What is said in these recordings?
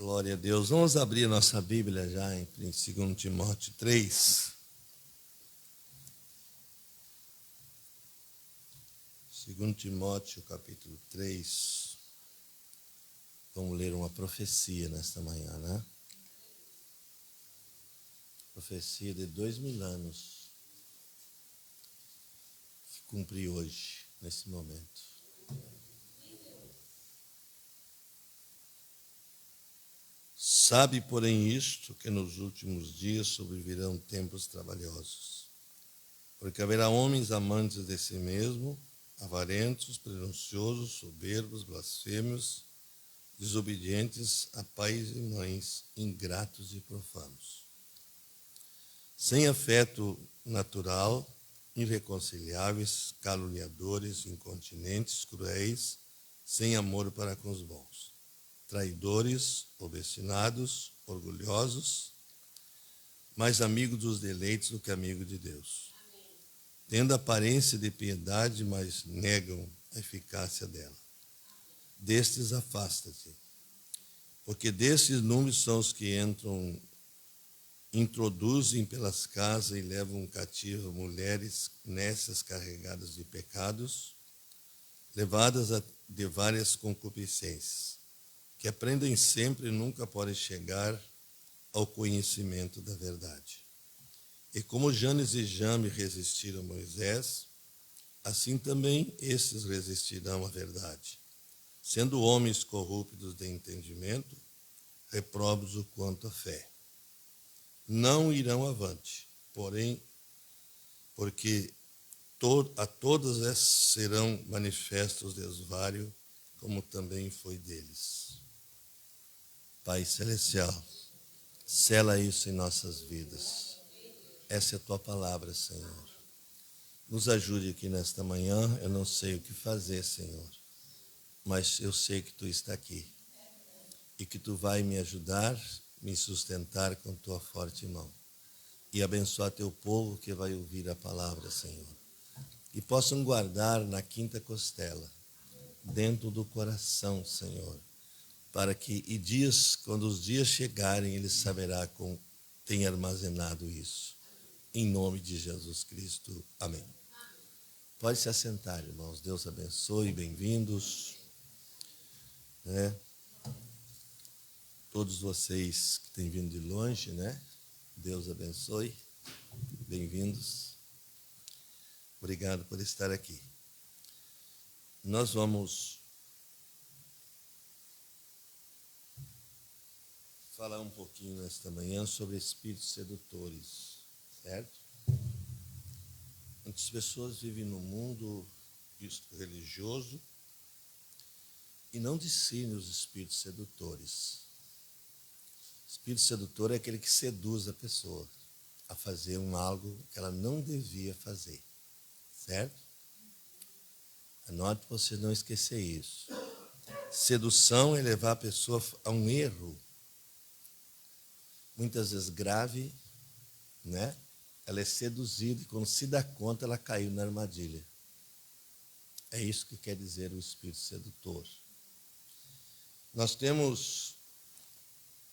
Glória a Deus. Vamos abrir nossa Bíblia já em 2 Timóteo 3. 2 Timóteo, capítulo 3. Vamos ler uma profecia nesta manhã, né? Profecia de 2000 anos. Que cumpri hoje, nesse momento. Sabe, porém, isto, que nos últimos dias sobrevirão tempos trabalhosos. Porque haverá homens amantes de si mesmo, avarentos, presunçosos, soberbos, blasfêmios, desobedientes a pais e mães, ingratos e profanos. Sem afeto natural, irreconciliáveis, caluniadores, incontinentes, cruéis, sem amor para com os bons. Traidores, obstinados, orgulhosos, mais amigos dos deleites do que amigos de Deus. Amém. Tendo aparência de piedade, mas negam a eficácia dela. Destes afasta-te, porque destes números são os que introduzem pelas casas e levam cativo mulheres nessas carregadas de pecados, levadas de várias concupiscências, que aprendem sempre e nunca podem chegar ao conhecimento da verdade. E como Janes e Jame resistiram a Moisés, assim também esses resistirão à verdade, sendo homens corruptos de entendimento, reprobos o quanto à fé. Não irão avante, porém, porque a todas essas serão manifestos desvário, como também foi deles. Pai Celestial, sela isso em nossas vidas. Essa é a Tua palavra, Senhor. Nos ajude aqui nesta manhã. Eu não sei o que fazer, Senhor, mas eu sei que Tu está aqui e que Tu vai me ajudar, me sustentar com Tua forte mão e abençoar Teu povo que vai ouvir a palavra, Senhor. E possam guardar na quinta costela, dentro do coração, Senhor, para que quando os dias chegarem, ele saberá como tem armazenado isso. Em nome de Jesus Cristo. Amém. Pode se assentar, irmãos. Deus abençoe, bem-vindos. Todos vocês que têm vindo de longe, Deus abençoe, bem-vindos. Obrigado por estar aqui. Nós vamos falar um pouquinho nesta manhã sobre espíritos sedutores, certo? Muitas pessoas vivem no mundo religioso e não discernem os espíritos sedutores. Espírito sedutor é aquele que seduz a pessoa a fazer algo que ela não devia fazer, certo? Anote para você não esquecer isso. Sedução é levar a pessoa a um erro, muitas vezes grave, Ela é seduzida e quando se dá conta, ela caiu na armadilha. É isso que quer dizer o espírito sedutor. Nós temos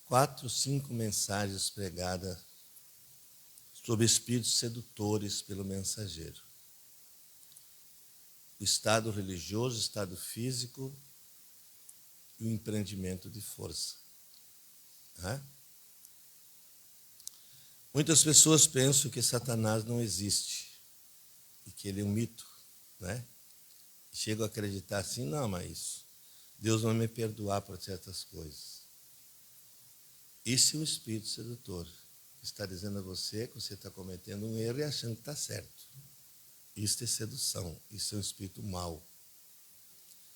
4, 5 mensagens pregadas sobre espíritos sedutores pelo mensageiro. O estado religioso, o estado físico e o empreendimento de força. Muitas pessoas pensam que Satanás não existe e que ele é um mito, Chegam a acreditar assim, não, mas Deus vai me perdoar por certas coisas. Isso é um espírito sedutor. Está dizendo a você que você está cometendo um erro e achando que está certo. Isso é sedução, isso é um espírito mau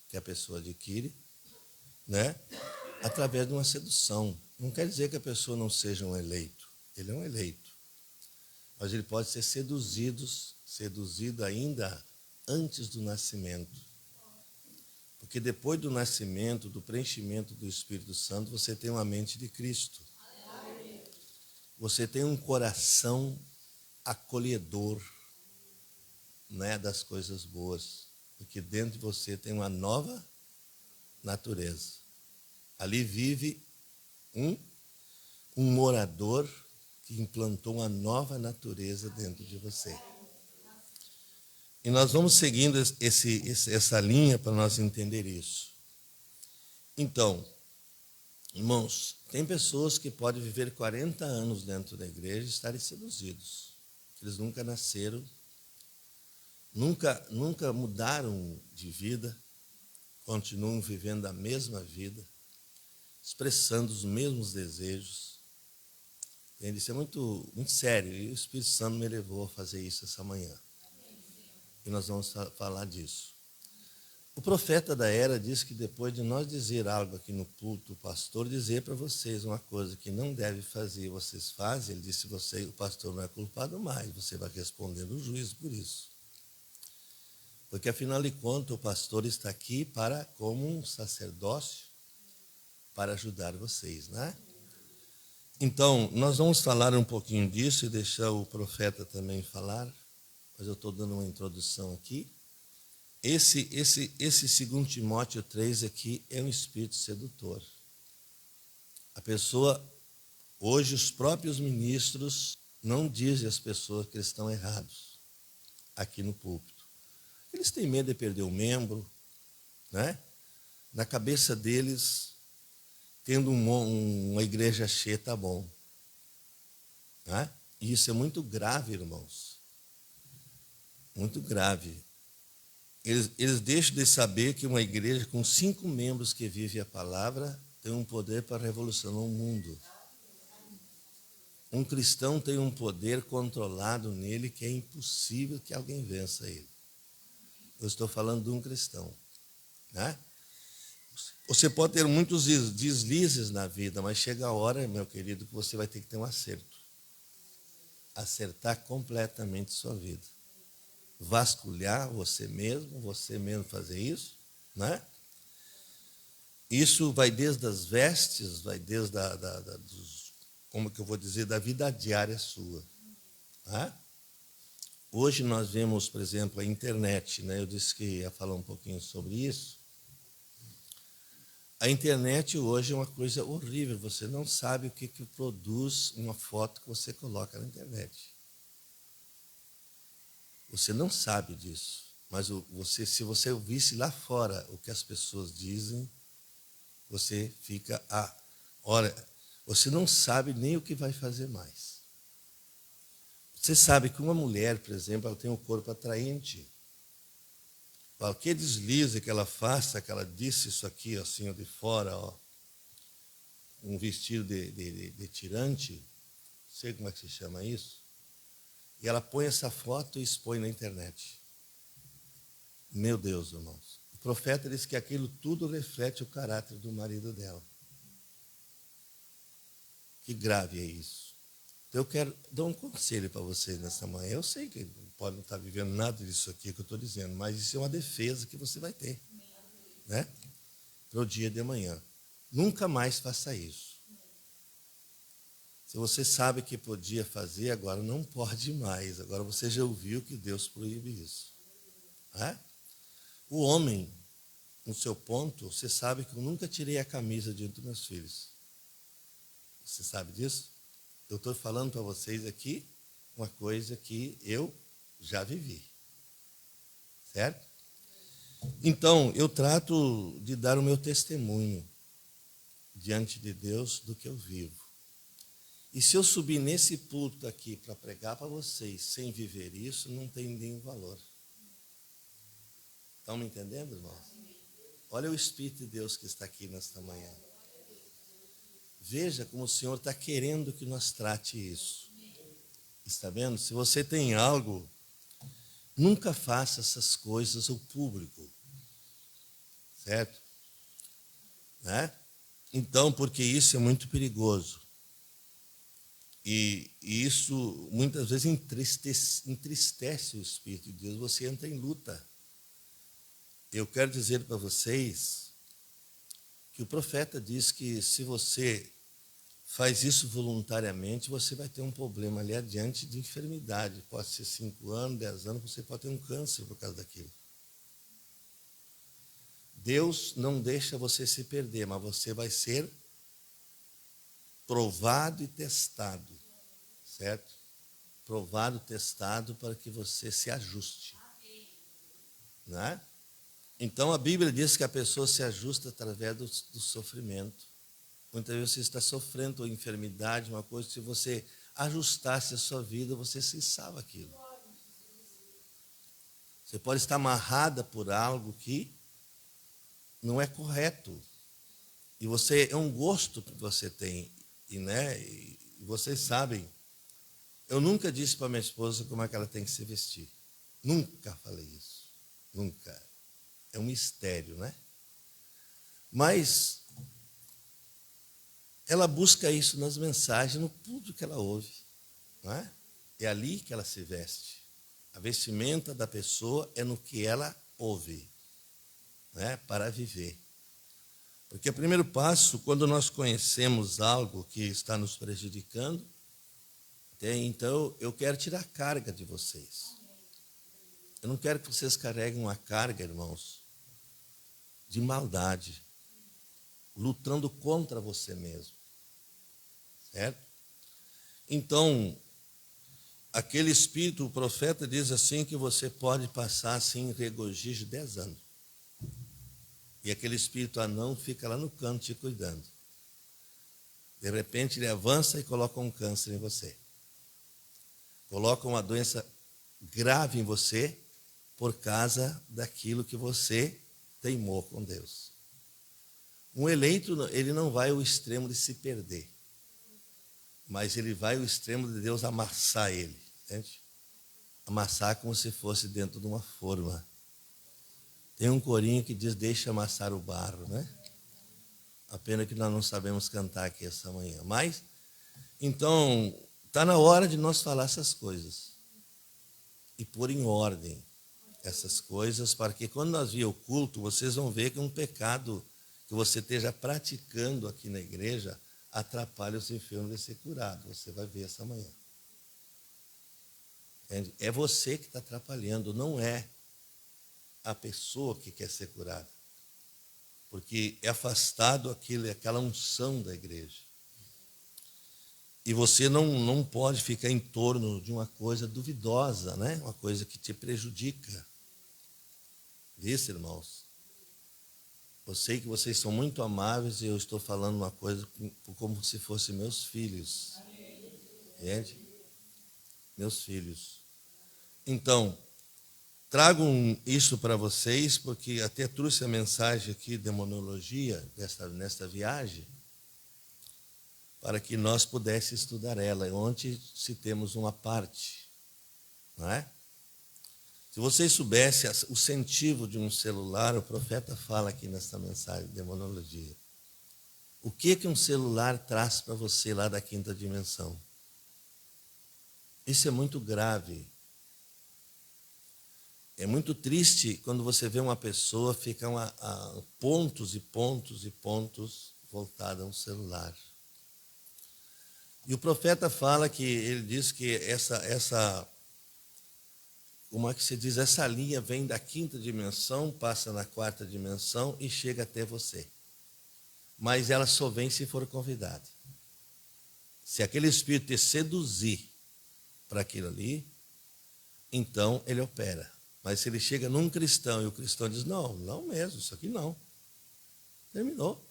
que a pessoa adquire, através de uma sedução. Não quer dizer que a pessoa não seja um eleito. Ele é um eleito. Mas ele pode ser seduzido ainda antes do nascimento. Porque depois do nascimento, do preenchimento do Espírito Santo, você tem uma mente de Cristo. Você tem um coração acolhedor, das coisas boas. Porque dentro de você tem uma nova natureza. Ali vive um morador que implantou uma nova natureza dentro de você. E nós vamos seguindo essa linha para nós entender isso. Então, irmãos, tem pessoas que podem viver 40 anos dentro da igreja e estarem seduzidos. Eles nunca nasceram, nunca mudaram de vida, continuam vivendo a mesma vida, expressando os mesmos desejos. Entende? Isso é muito, muito sério, e o Espírito Santo me levou a fazer isso essa manhã. E nós vamos falar disso. O profeta da era disse que depois de nós dizer algo aqui no culto, o pastor dizer para vocês uma coisa que não deve fazer, vocês fazem, ele disse, o pastor não é culpado mais, você vai responder no juízo por isso. Porque, afinal de contas, o pastor está aqui como um sacerdócio para ajudar vocês, né? Então, nós vamos falar um pouquinho disso e deixar o profeta também falar, mas eu estou dando uma introdução aqui. Esse 2 Timóteo 3 aqui é um espírito sedutor. A pessoa, hoje os próprios ministros não dizem às pessoas que eles estão errados aqui no púlpito. Eles têm medo de perder o membro, né? Na cabeça deles, tendo uma igreja cheia, está bom. Né? E isso é muito grave, irmãos. Muito grave. Eles deixam de saber que uma igreja com 5 membros que vive a palavra tem um poder para revolucionar o mundo. Um cristão tem um poder controlado nele que é impossível que alguém vença ele. Eu estou falando de um cristão. Né? Você pode ter muitos deslizes na vida, mas chega a hora, meu querido, que você vai ter que ter um acerto. Acertar completamente sua vida. Vasculhar você mesmo fazer isso, né? Isso vai desde as vestes, vai desde como que eu vou dizer, da vida diária sua. Né? Hoje nós vemos, por exemplo, a internet, né? Eu disse que ia falar um pouquinho sobre isso. A internet hoje é uma coisa horrível, você não sabe o que produz uma foto que você coloca na internet. Você não sabe disso, mas se você ouvisse lá fora o que as pessoas dizem, você fica, você não sabe nem o que vai fazer mais. Você sabe que uma mulher, por exemplo, ela tem um corpo atraente. Qualquer deslize que ela faça, que ela disse isso aqui, assim, de fora, ó, um vestido de tirante, não sei como é que se chama isso, e ela põe essa foto e expõe na internet. Meu Deus, irmãos. O profeta diz que aquilo tudo reflete o caráter do marido dela. Que grave é isso. Então, eu quero dar um conselho para vocês nessa manhã. Eu sei que pode não estar vivendo nada disso aqui que eu estou dizendo, mas isso é uma defesa que você vai ter, né? Para o dia de amanhã. Nunca mais faça isso. Se você sabe que podia fazer, agora não pode mais. Agora você já ouviu que Deus proíbe isso. É? O homem, no seu ponto, você sabe que eu nunca tirei a camisa diante dos meus filhos. Você sabe disso? Eu estou falando para vocês aqui uma coisa que eu já vivi. Certo? Então, eu trato de dar o meu testemunho diante de Deus do que eu vivo. E se eu subir nesse púlpito aqui para pregar para vocês sem viver isso, não tem nenhum valor. Estão me entendendo, irmãos? Olha o Espírito de Deus que está aqui nesta manhã. Veja como o Senhor está querendo que nós trate isso. Está vendo? Se você tem algo, nunca faça essas coisas ao público. Certo? Né? Então, porque isso é muito perigoso. E isso muitas vezes entristece o Espírito de Deus, você entra em luta. Eu quero dizer para vocês que o profeta diz que se você faz isso voluntariamente, você vai ter um problema ali adiante de enfermidade. Pode ser 5 anos, 10 anos, você pode ter um câncer por causa daquilo. Deus não deixa você se perder, mas você vai ser provado e testado, certo? Provado, testado para que você se ajuste, né? Então a Bíblia diz que a pessoa se ajusta através do sofrimento. Muitas vezes você está sofrendo uma enfermidade, uma coisa, se você ajustasse a sua vida, você cessava aquilo. Você pode estar amarrada por algo que não é correto. E você é um gosto que você tem, e vocês sabem, eu nunca disse para minha esposa como é que ela tem que se vestir. Nunca falei isso. Nunca. É um mistério, né? Mas ela busca isso nas mensagens, no tudo que ela ouve, não é? É ali que ela se veste. A vestimenta da pessoa é no que ela ouve, né? Para viver. Porque o primeiro passo, quando nós conhecemos algo que está nos prejudicando, então eu quero tirar a carga de vocês. Eu não quero que vocês carreguem uma carga, irmãos, de maldade, lutando contra você mesmo, certo? Então, aquele espírito, o profeta diz assim, que você pode passar assim em regozijo 10 anos. E aquele espírito anão fica lá no canto te cuidando. De repente ele avança e coloca um câncer em você. Coloca uma doença grave em você por causa daquilo que você teimou com Deus. Um eleito, ele não vai ao extremo de se perder, mas ele vai ao extremo de Deus amassar ele, entende? Amassar como se fosse dentro de uma forma. Tem um corinho que diz, deixa amassar o barro, né? A pena que nós não sabemos cantar aqui essa manhã. Mas, então, está na hora de nós falar essas coisas. E pôr em ordem essas coisas, para que quando nós vir o culto, vocês vão ver que um pecado que você esteja praticando aqui na igreja atrapalha os enfermos de ser curado. Você vai ver essa manhã. Entende? É você que está atrapalhando, não é a pessoa que quer ser curada. Porque é afastado aquela unção da igreja. E você não pode ficar em torno de uma coisa duvidosa, né? Uma coisa que te prejudica. Isso, irmãos. Eu sei que vocês são muito amáveis e eu estou falando uma coisa como se fossem meus filhos. Entende? Meus filhos. Então, trago isso para vocês, porque até trouxe a mensagem aqui de demonologia nesta viagem, para que nós pudéssemos estudar ela. Ontem citemos uma parte, não é? Se vocês soubessem o sentido de um celular, o profeta fala aqui nesta mensagem de demonologia. O que um celular traz para você lá da quinta dimensão? Isso é muito grave. É muito triste quando você vê uma pessoa ficar a pontos e pontos e pontos voltada a um celular. E o profeta fala que, ele diz que como é que se diz, essa linha vem da quinta dimensão, passa na quarta dimensão e chega até você. Mas ela só vem se for convidada. Se aquele espírito te seduzir para aquilo ali, então ele opera. Mas se ele chega num cristão e o cristão diz, não mesmo, isso aqui não. Terminou.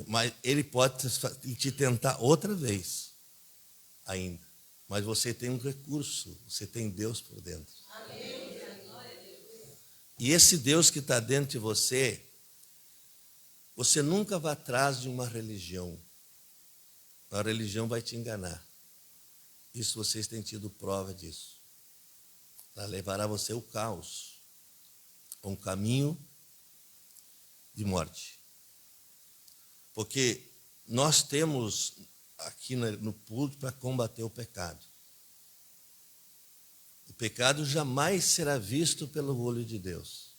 Mas ele pode te tentar outra vez ainda. Mas você tem um recurso, você tem Deus por dentro. E esse Deus que está dentro de você, você nunca vai atrás de uma religião. A religião vai te enganar. Isso vocês têm tido prova disso. Ela levará você ao caos, a um caminho de morte. Porque nós temos aqui no púlpito para combater o pecado. O pecado jamais será visto pelo olho de Deus.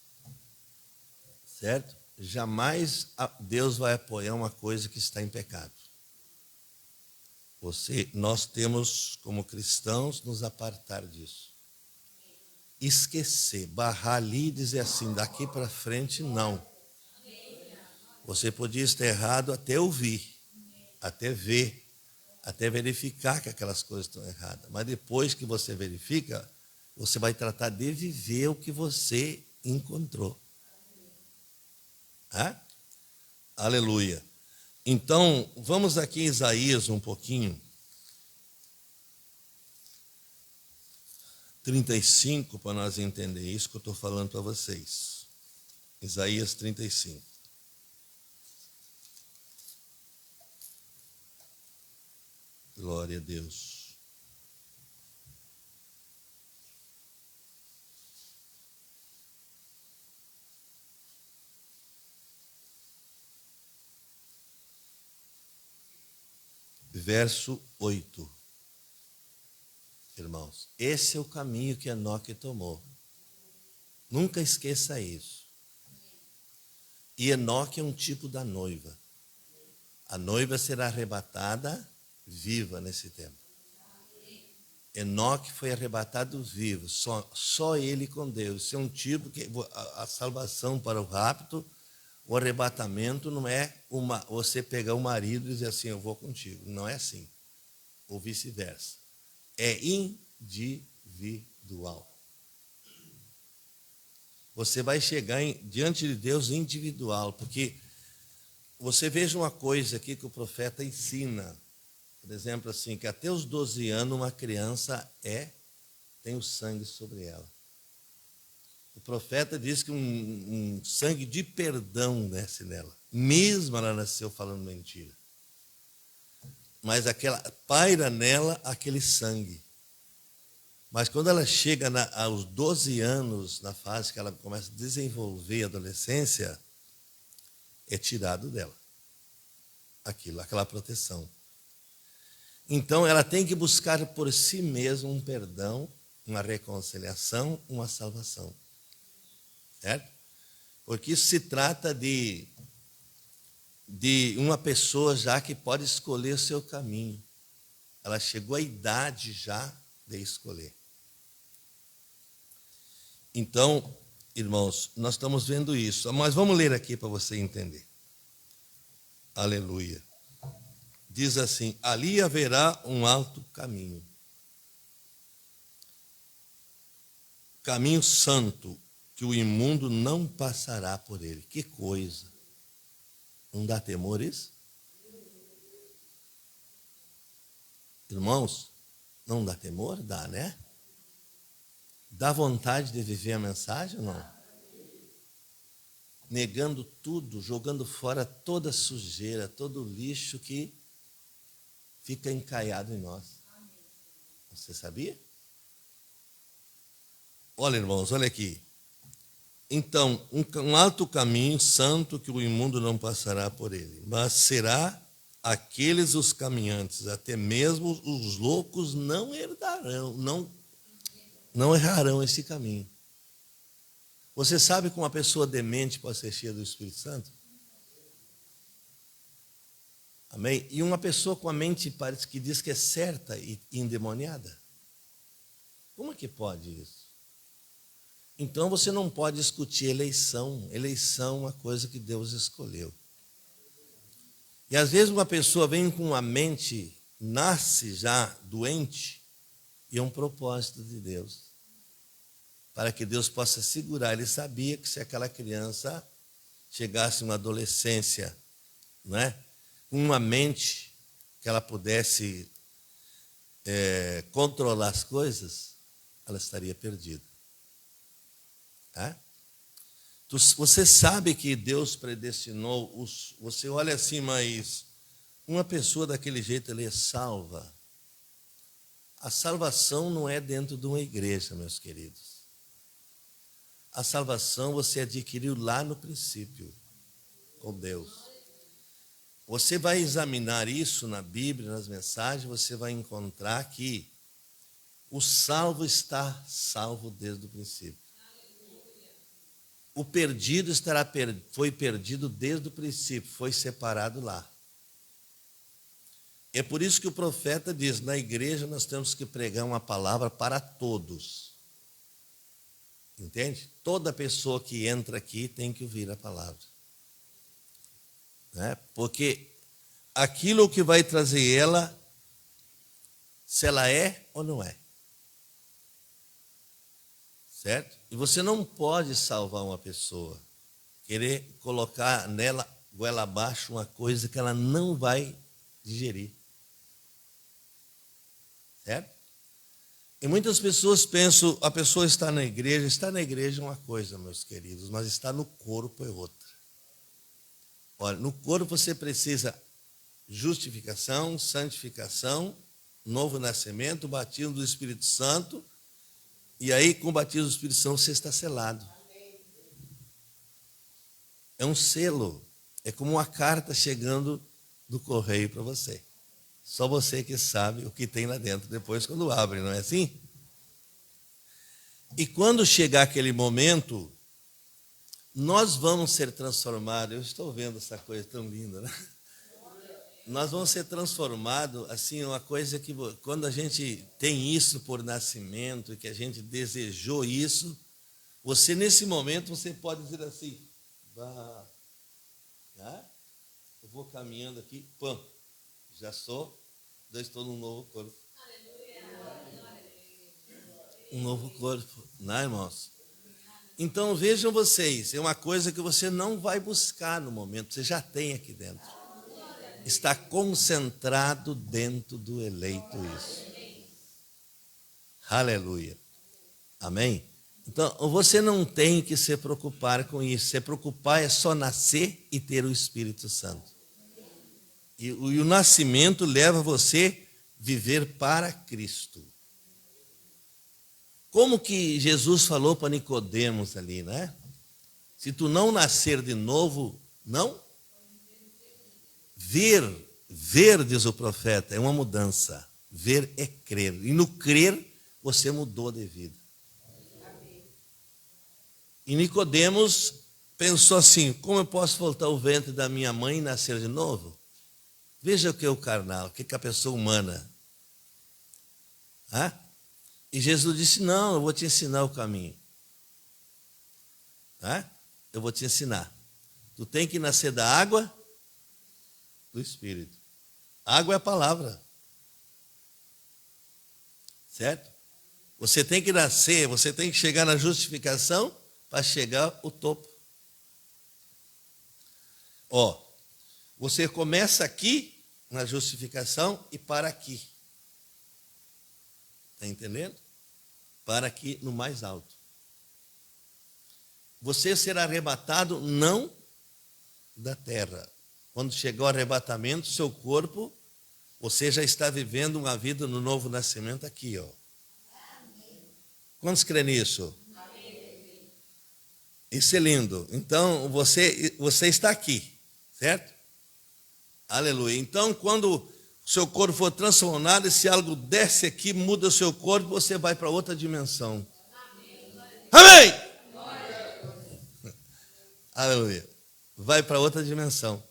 Certo? Jamais Deus vai apoiar uma coisa que está em pecado. Nós temos, como cristãos, nos apartar disso. Esquecer, barrar ali e dizer assim, daqui para frente, não. Você podia estar errado até ouvir, até ver, até verificar que aquelas coisas estão erradas. Mas depois que você verifica, você vai tratar de viver o que você encontrou. Aleluia. Então, vamos aqui em Isaías um pouquinho. 35, para nós entender isso que eu estou falando para vocês. Isaías 35. Glória a Deus. Verso 8. Irmãos, esse é o caminho que Enoque tomou. Nunca esqueça isso. E Enoque é um tipo da noiva. A noiva será arrebatada viva nesse tempo. Enoque foi arrebatado vivo, só ele com Deus. Isso é um tipo que a salvação para o rapto, o arrebatamento não é você pegar o marido e dizer assim, eu vou contigo. Não é assim. Ou vice-versa. É individual. Você vai chegar diante de Deus individual, porque você veja uma coisa aqui que o profeta ensina. Por exemplo, assim, que até os 12 anos uma criança tem o sangue sobre ela. O profeta diz que um sangue de perdão desce nela. Mesmo ela nasceu falando mentira. Mas paira nela aquele sangue. Mas quando ela chega aos 12 anos, na fase que ela começa a desenvolver a adolescência, é tirado dela aquela proteção. Então ela tem que buscar por si mesma um perdão, uma reconciliação, uma salvação. Certo? Porque isso se trata de uma pessoa já que pode escolher o seu caminho. Ela chegou à idade já de escolher. Então, irmãos, nós estamos vendo isso. Mas vamos ler aqui para você entender. Aleluia. Diz assim, ali haverá um alto caminho. Caminho santo, que o imundo não passará por ele. Que coisa. Não dá temor isso? Irmãos, não dá temor? Dá, né? Dá vontade de viver a mensagem ou não? Negando tudo, jogando fora toda a sujeira, todo o lixo que fica encaiado em nós. Você sabia? Olha, irmãos, olha aqui. Então, um alto caminho santo que o imundo não passará por ele, mas será aqueles os caminhantes, até mesmo os loucos não herdarão, não errarão esse caminho. Você sabe que uma pessoa demente pode ser cheia do Espírito Santo? Amém? E uma pessoa com a mente parece que diz que é certa e endemoniada? Como é que pode isso? Então você não pode discutir eleição. Eleição é uma coisa que Deus escolheu. E às vezes uma pessoa vem com a mente, nasce já doente, e é um propósito de Deus. Para que Deus possa segurar. Ele sabia que se aquela criança chegasse a uma adolescência, não é? Com uma mente que ela pudesse controlar as coisas, ela estaria perdida. Você sabe que Deus predestinou, você olha assim, mas uma pessoa daquele jeito, ela é salva. A salvação não é dentro de uma igreja, meus queridos. A salvação você adquiriu lá no princípio, com Deus. Você vai examinar isso na Bíblia, nas mensagens, você vai encontrar que o salvo está salvo desde o princípio. O perdido foi perdido desde o princípio, foi separado lá. É por isso que o profeta diz, na igreja nós temos que pregar uma palavra para todos. Entende? Toda pessoa que entra aqui tem que ouvir a palavra. Porque aquilo que vai trazer ela, se ela é ou não é. Certo? E você não pode salvar uma pessoa, querer colocar nela, goela abaixo, uma coisa que ela não vai digerir. Certo? E muitas pessoas pensam, a pessoa está na igreja é uma coisa, meus queridos, mas estar no corpo é outra. Olha, no corpo você precisa justificação, santificação, novo nascimento, batismo do Espírito Santo, e aí com o batismo do Espírito Santo você está selado. É um selo, é como uma carta chegando do correio para você. Só você que sabe o que tem lá dentro depois quando abre, não é assim? E quando chegar aquele momento, nós vamos ser transformados. Eu estou vendo essa coisa tão linda, né? Nós vamos ser transformados, assim, uma coisa que quando a gente tem isso por nascimento, que a gente desejou isso, você nesse momento, você pode dizer assim, bah, né? Eu vou caminhando aqui, pam, já estou num novo corpo. Um novo corpo, né, irmãos? Então vejam vocês, é uma coisa que você não vai buscar no momento, você já tem aqui dentro. Está concentrado dentro do eleito isso. Aleluia. Amém? Então, você não tem que se preocupar com isso. Se preocupar é só nascer e ter o Espírito Santo. E o nascimento leva você a viver para Cristo. Como que Jesus falou para Nicodemos ali, né? Se tu não nascer de novo, não? Ver, diz o profeta, é uma mudança. Ver é crer. E no crer, você mudou de vida. E Nicodemos pensou assim, como eu posso voltar ao ventre da minha mãe e nascer de novo? Veja o que é o carnal, o que é a pessoa humana. E Jesus disse, não, eu vou te ensinar o caminho. Eu vou te ensinar. Tu tem que nascer da água, do Espírito. A água é a palavra. Certo? Você tem que nascer, você tem que chegar na justificação para chegar ao topo. Você começa aqui na justificação e para aqui. Está entendendo? Para aqui no mais alto. Você será arrebatado não da terra. Quando chegar o arrebatamento, seu corpo, você já está vivendo uma vida no novo nascimento aqui, ó. Quantos creem nisso? Isso é lindo. Então, você está aqui, certo? Aleluia. Então, quando o seu corpo for transformado, se algo desce aqui, muda o seu corpo, você vai para outra dimensão. Amém! Aleluia. Vai para outra dimensão.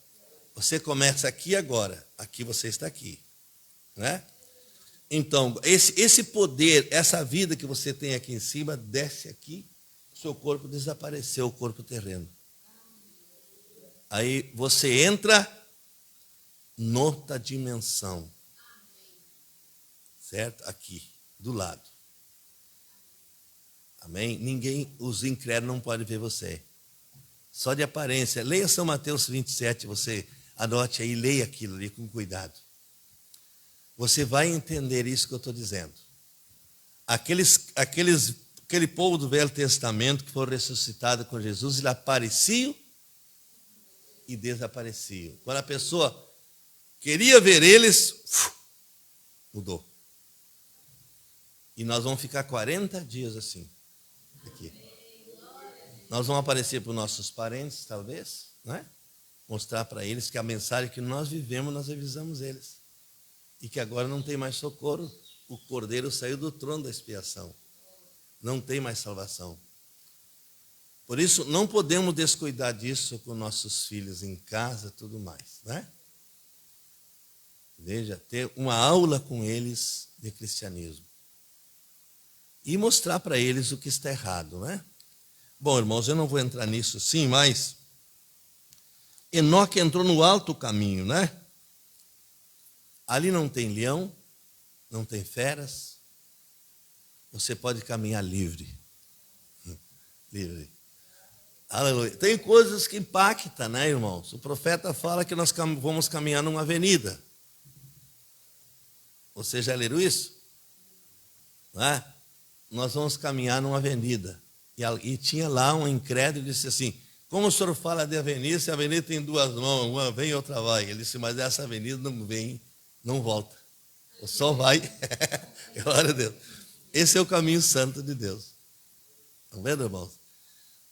Você começa aqui agora. Aqui você está aqui. Né? Então, esse poder, essa vida que você tem aqui em cima, desce aqui, seu corpo desapareceu, o corpo terreno. Aí você entra noutra dimensão. Certo? Aqui, do lado. Amém? Os incrédulos não podem ver você. Só de aparência. Leia São Mateus 27, você anote aí, leia aquilo ali com cuidado. Você vai entender isso que eu estou dizendo. Aquele povo do Velho Testamento que foram ressuscitados com Jesus, eles apareciam e desapareciam. Quando a pessoa queria ver eles, mudou. E nós vamos ficar 40 dias assim, aqui. Nós vamos aparecer para os nossos parentes, talvez, né? Mostrar para eles que a mensagem que nós vivemos, nós avisamos eles. E que agora não tem mais socorro. O Cordeiro saiu do trono da expiação. Não tem mais salvação. Por isso, não podemos descuidar disso com nossos filhos em casa e tudo mais, né? Veja, ter uma aula com eles de cristianismo. E mostrar para eles o que está errado, né? Bom, irmãos, eu não vou entrar nisso sim, mas Enoque entrou no alto caminho, né? Ali não tem leão, não tem feras. Você pode caminhar livre. Livre. Aleluia. Tem coisas que impactam, né, irmãos? O profeta fala que nós vamos caminhar numa avenida. Você já leram isso? Não é? Nós vamos caminhar numa avenida. E tinha lá um incrédulo e disse assim: como o senhor fala de avenida, se a avenida tem duas mãos, uma vem e outra vai. Ele disse: mas essa avenida não vem, não volta. O sol vai. Glória a Deus. Esse é o caminho santo de Deus. Estão vendo, irmãos?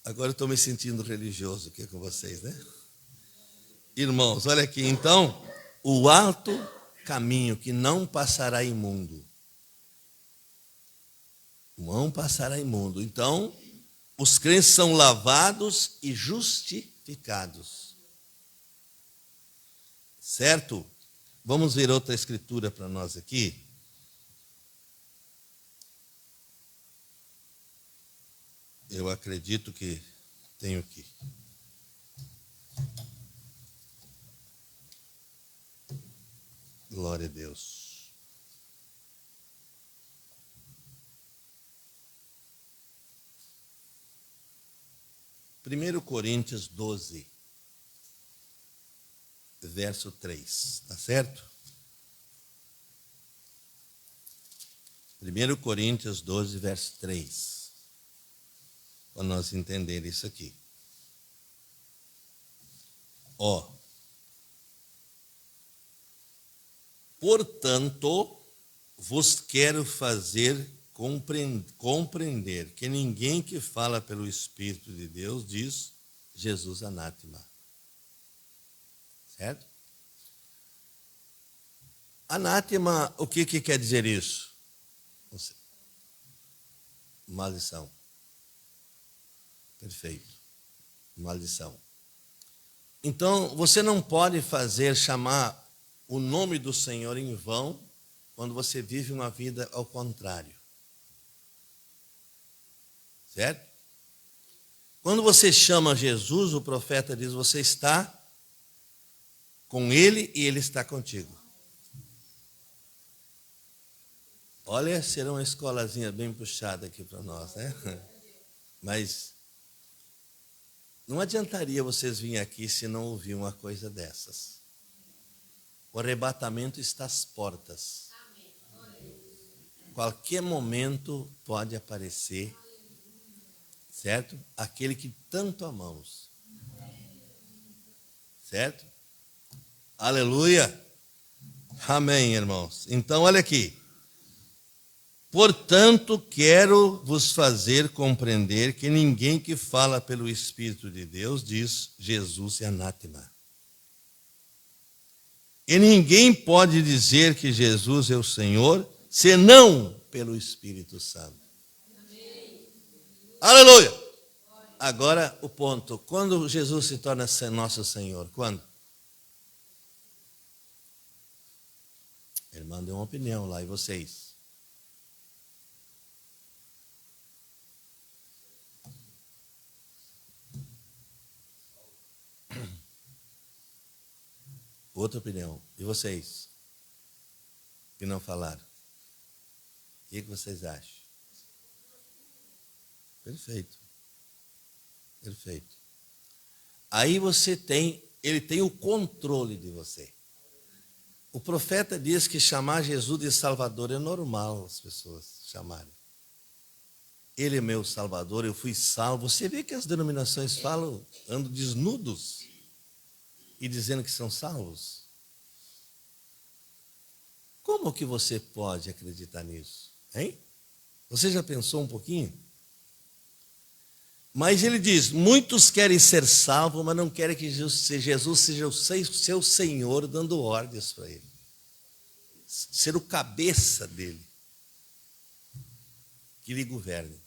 Agora eu estou me sentindo religioso aqui com vocês, né? Irmãos, olha aqui. Então, o alto caminho que não passará imundo. Não passará imundo. Então, os crentes são lavados e justificados. Certo? Vamos ver outra escritura para nós aqui. Eu acredito que tenho aqui. Glória a Deus. Primeiro Coríntios 12, verso 3, tá certo? 1 Coríntios 12, verso 3. Para nós entender isso aqui. Ó. Portanto, vos quero fazer compreender que ninguém que fala pelo Espírito de Deus diz Jesus anátema. Certo? Anátema, o que quer dizer isso? Maldição. Perfeito. Maldição. Então, você não pode chamar o nome do Senhor em vão quando você vive uma vida ao contrário. Certo? Quando você chama Jesus, o profeta diz: você está com ele e ele está contigo. Olha, será uma escolazinha bem puxada aqui para nós, né? Mas não adiantaria vocês virem aqui se não ouvir uma coisa dessas. O arrebatamento está às portas. Qualquer momento pode aparecer, certo? Aquele que tanto amamos. Certo? Aleluia. Amém, irmãos. Então, olha aqui. Portanto, quero vos fazer compreender que ninguém que fala pelo Espírito de Deus diz Jesus é anátema. E ninguém pode dizer que Jesus é o Senhor, senão pelo Espírito Santo. Amém. Aleluia! Agora o ponto. Quando Jesus se torna nosso Senhor? Quando? Ele mandou uma opinião lá, e vocês? Outra opinião. E vocês? Que não falaram? O que vocês acham? Perfeito. Perfeito. Aí ele tem o controle de você. O profeta diz que chamar Jesus de Salvador é normal as pessoas chamarem. Ele é meu Salvador, eu fui salvo. Você vê que as denominações falam, andam desnudos e dizendo que são salvos. Como que você pode acreditar nisso? Hein? Você já pensou um pouquinho? Mas ele diz, muitos querem ser salvos, mas não querem que Jesus seja o seu Senhor, dando ordens para ele. Ser o cabeça dele. Que lhe governe.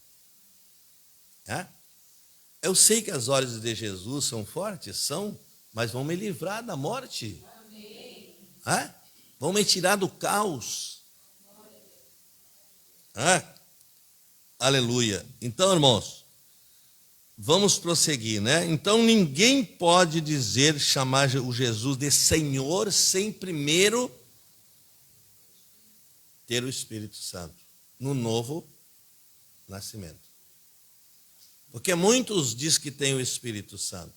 Eu sei que as ordens de Jesus são fortes, são, mas vão me livrar da morte. Vão me tirar do caos. Aleluia. Então, irmãos, vamos prosseguir, né? Então, ninguém pode chamar o Jesus de Senhor sem primeiro ter o Espírito Santo no novo nascimento. Porque muitos dizem que têm o Espírito Santo.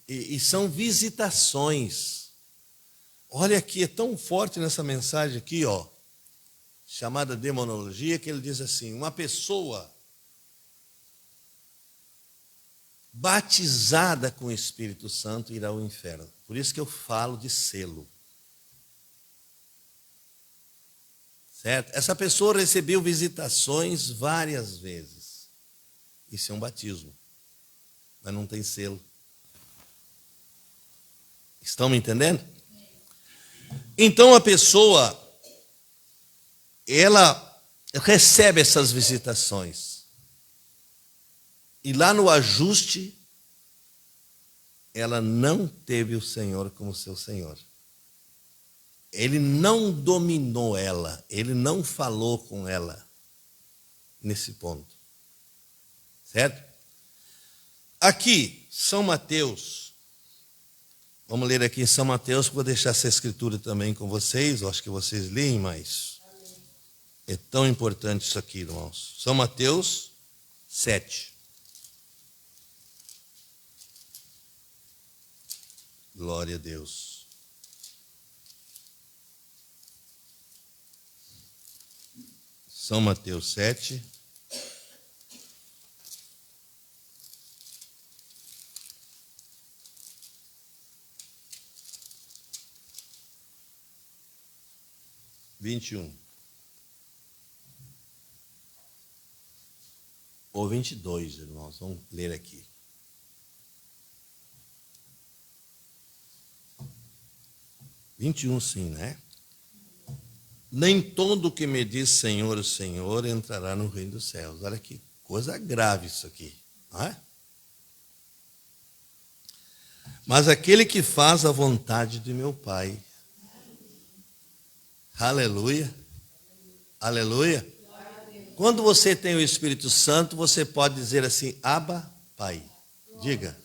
E são visitações. Olha aqui, é tão forte nessa mensagem aqui, ó, chamada demonologia, que ele diz assim: uma pessoa batizada com o Espírito Santo irá ao inferno. Por isso que eu falo de selo. Certo? Essa pessoa recebeu visitações várias vezes. Isso é um batismo, mas não tem selo. Estão me entendendo? Então a pessoa, ela recebe essas visitações. E lá no ajuste, ela não teve o Senhor como seu Senhor. Ele não dominou ela, ele não falou com ela nesse ponto. Certo? Aqui, São Mateus. Vamos ler aqui em São Mateus, vou deixar essa escritura também com vocês. Eu acho que vocês leem, mas é tão importante isso aqui, irmãos. São Mateus 7. Glória a Deus. São Mateus 7. Ou 22, irmãos, vamos ler aqui. Sim, né? Nem todo que me diz Senhor, Senhor entrará no reino dos céus. Olha que coisa grave isso aqui, não é? Mas aquele que faz a vontade de meu Pai. Aleluia. Aleluia. Quando você tem o Espírito Santo, você pode dizer assim: Abba, Pai. Diga.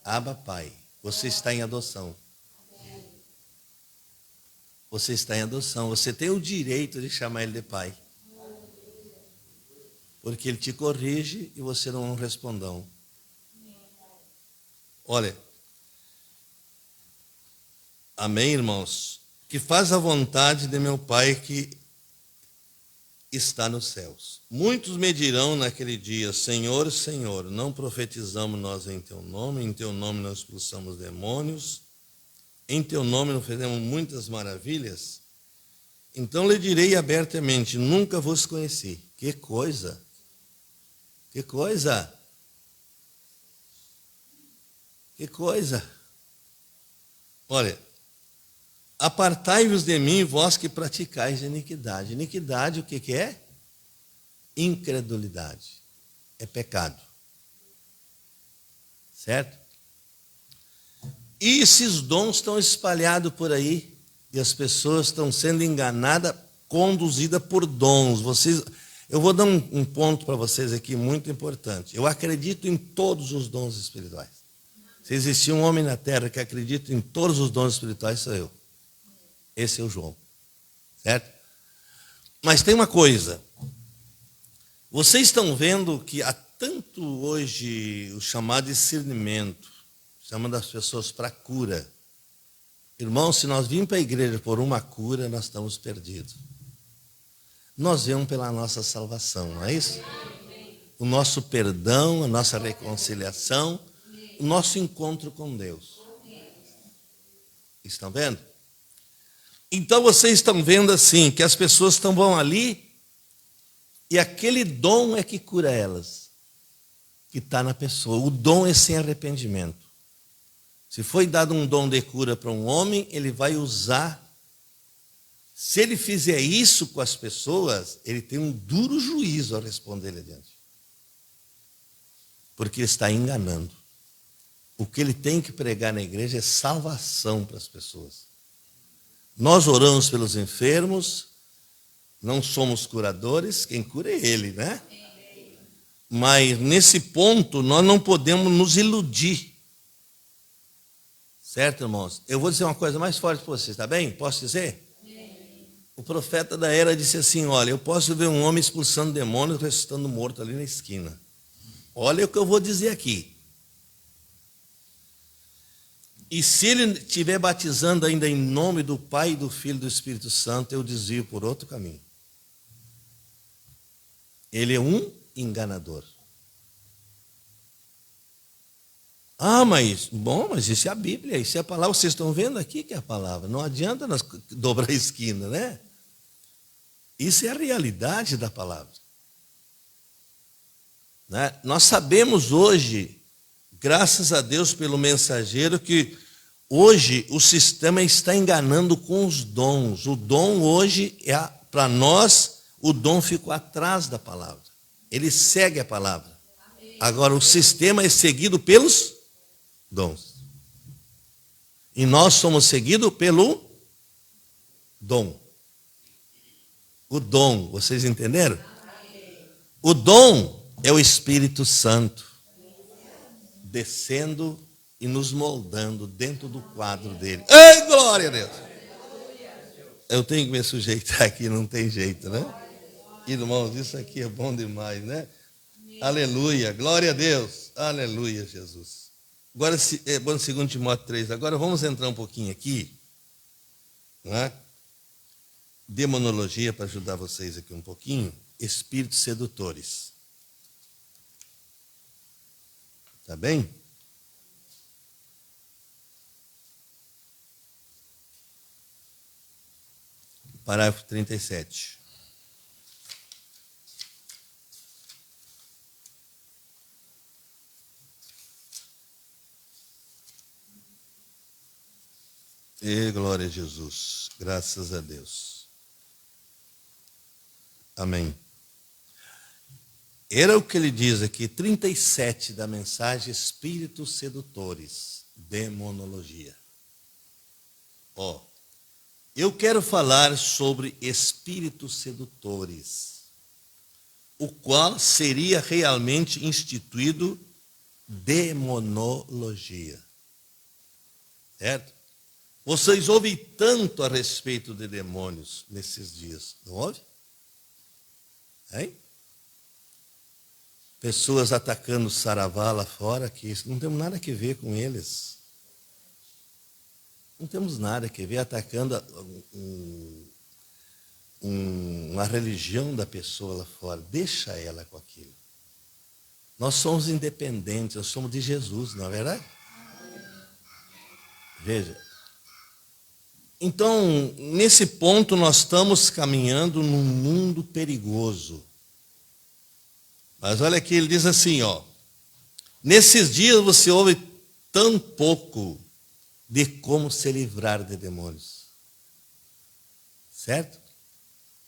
Abba, Pai. Você está em adoção. Você está em adoção. Você tem o direito de chamar ele de Pai. Porque ele te corrige e você não é um respondão. Olha. Amém, irmãos? Que faz a vontade de meu Pai que está nos céus. Muitos me dirão naquele dia: Senhor, Senhor, não profetizamos nós em teu nome nós expulsamos demônios, em teu nome não fizemos muitas maravilhas? Então lhe direi abertamente: nunca vos conheci. Que coisa! Que coisa! Que coisa! Olha, apartai-vos de mim, vós que praticais iniquidade. Iniquidade, o que é? Incredulidade. É pecado. Certo? E esses dons estão espalhados por aí, e as pessoas estão sendo enganadas, conduzidas por dons. Eu vou dar um ponto para vocês aqui muito importante. Eu acredito em todos os dons espirituais. Se existir um homem na terra que acredita em todos os dons espirituais, sou eu. Esse é o João, certo? Mas tem uma coisa. Vocês estão vendo que há tanto hoje o chamado discernimento, chamando as pessoas para cura. Irmãos, se nós vimos para a igreja por uma cura, nós estamos perdidos. Nós viemos pela nossa salvação, não é isso? O nosso perdão, a nossa reconciliação, o nosso encontro com Deus. Estão vendo? Então vocês estão vendo assim, que as pessoas vão ali e aquele dom é que cura elas, que está na pessoa. O dom é sem arrependimento. Se foi dado um dom de cura para um homem, ele vai usar. Se ele fizer isso com as pessoas, ele tem um duro juízo a responder ali adiante. Porque ele está enganando. O que ele tem que pregar na igreja é salvação para as pessoas. Nós oramos pelos enfermos, não somos curadores, quem cura é ele, né? Mas nesse ponto nós não podemos nos iludir. Certo, irmãos? Eu vou dizer uma coisa mais forte para vocês, tá bem? Posso dizer? O profeta da era disse assim: olha, eu posso ver um homem expulsando demônios, ressuscitando morto ali na esquina. Olha o que eu vou dizer aqui. E se ele estiver batizando ainda em nome do Pai, do Filho e do Espírito Santo, eu desvio por outro caminho. Ele é um enganador. Ah, mas isso é a Bíblia, isso é a palavra. Vocês estão vendo aqui que é a palavra. Não adianta nós dobrar a esquina, né? Isso é a realidade da palavra. Né? Nós sabemos hoje, graças a Deus pelo mensageiro, que hoje o sistema está enganando com os dons. O dom hoje, para nós, o dom ficou atrás da palavra. Ele segue a palavra. Agora, o sistema é seguido pelos dons. E nós somos seguidos pelo dom. O dom, vocês entenderam? O dom é o Espírito Santo descendo e nos moldando dentro do quadro dele. Ei, glória a Deus! Eu tenho que me sujeitar aqui, não tem jeito, né? Irmãos, isso aqui é bom demais, né? Aleluia, glória a Deus, aleluia, Jesus. Agora, bom, 2 Timóteo 3, agora vamos entrar um pouquinho aqui, né? Demonologia, para ajudar vocês aqui um pouquinho. Espíritos sedutores. Tá bem? Parágrafo 37. E glória a Jesus. Graças a Deus. Amém. Era o que ele diz aqui, 37 da mensagem, espíritos sedutores, demonologia. Ó, eu quero falar sobre espíritos sedutores, o qual seria realmente instituído demonologia. Certo? Vocês ouvem tanto a respeito de demônios nesses dias, não ouve? Hein? Pessoas atacando o saravá lá fora, que isso não temos nada a ver com eles. Não temos nada a ver atacando uma religião da pessoa lá fora. Deixa ela com aquilo. Nós somos independentes, nós somos de Jesus, não é verdade? Veja. Então, nesse ponto, nós estamos caminhando num mundo perigoso. Mas olha aqui, ele diz assim, ó. Nesses dias você ouve tão pouco de como se livrar de demônios. Certo?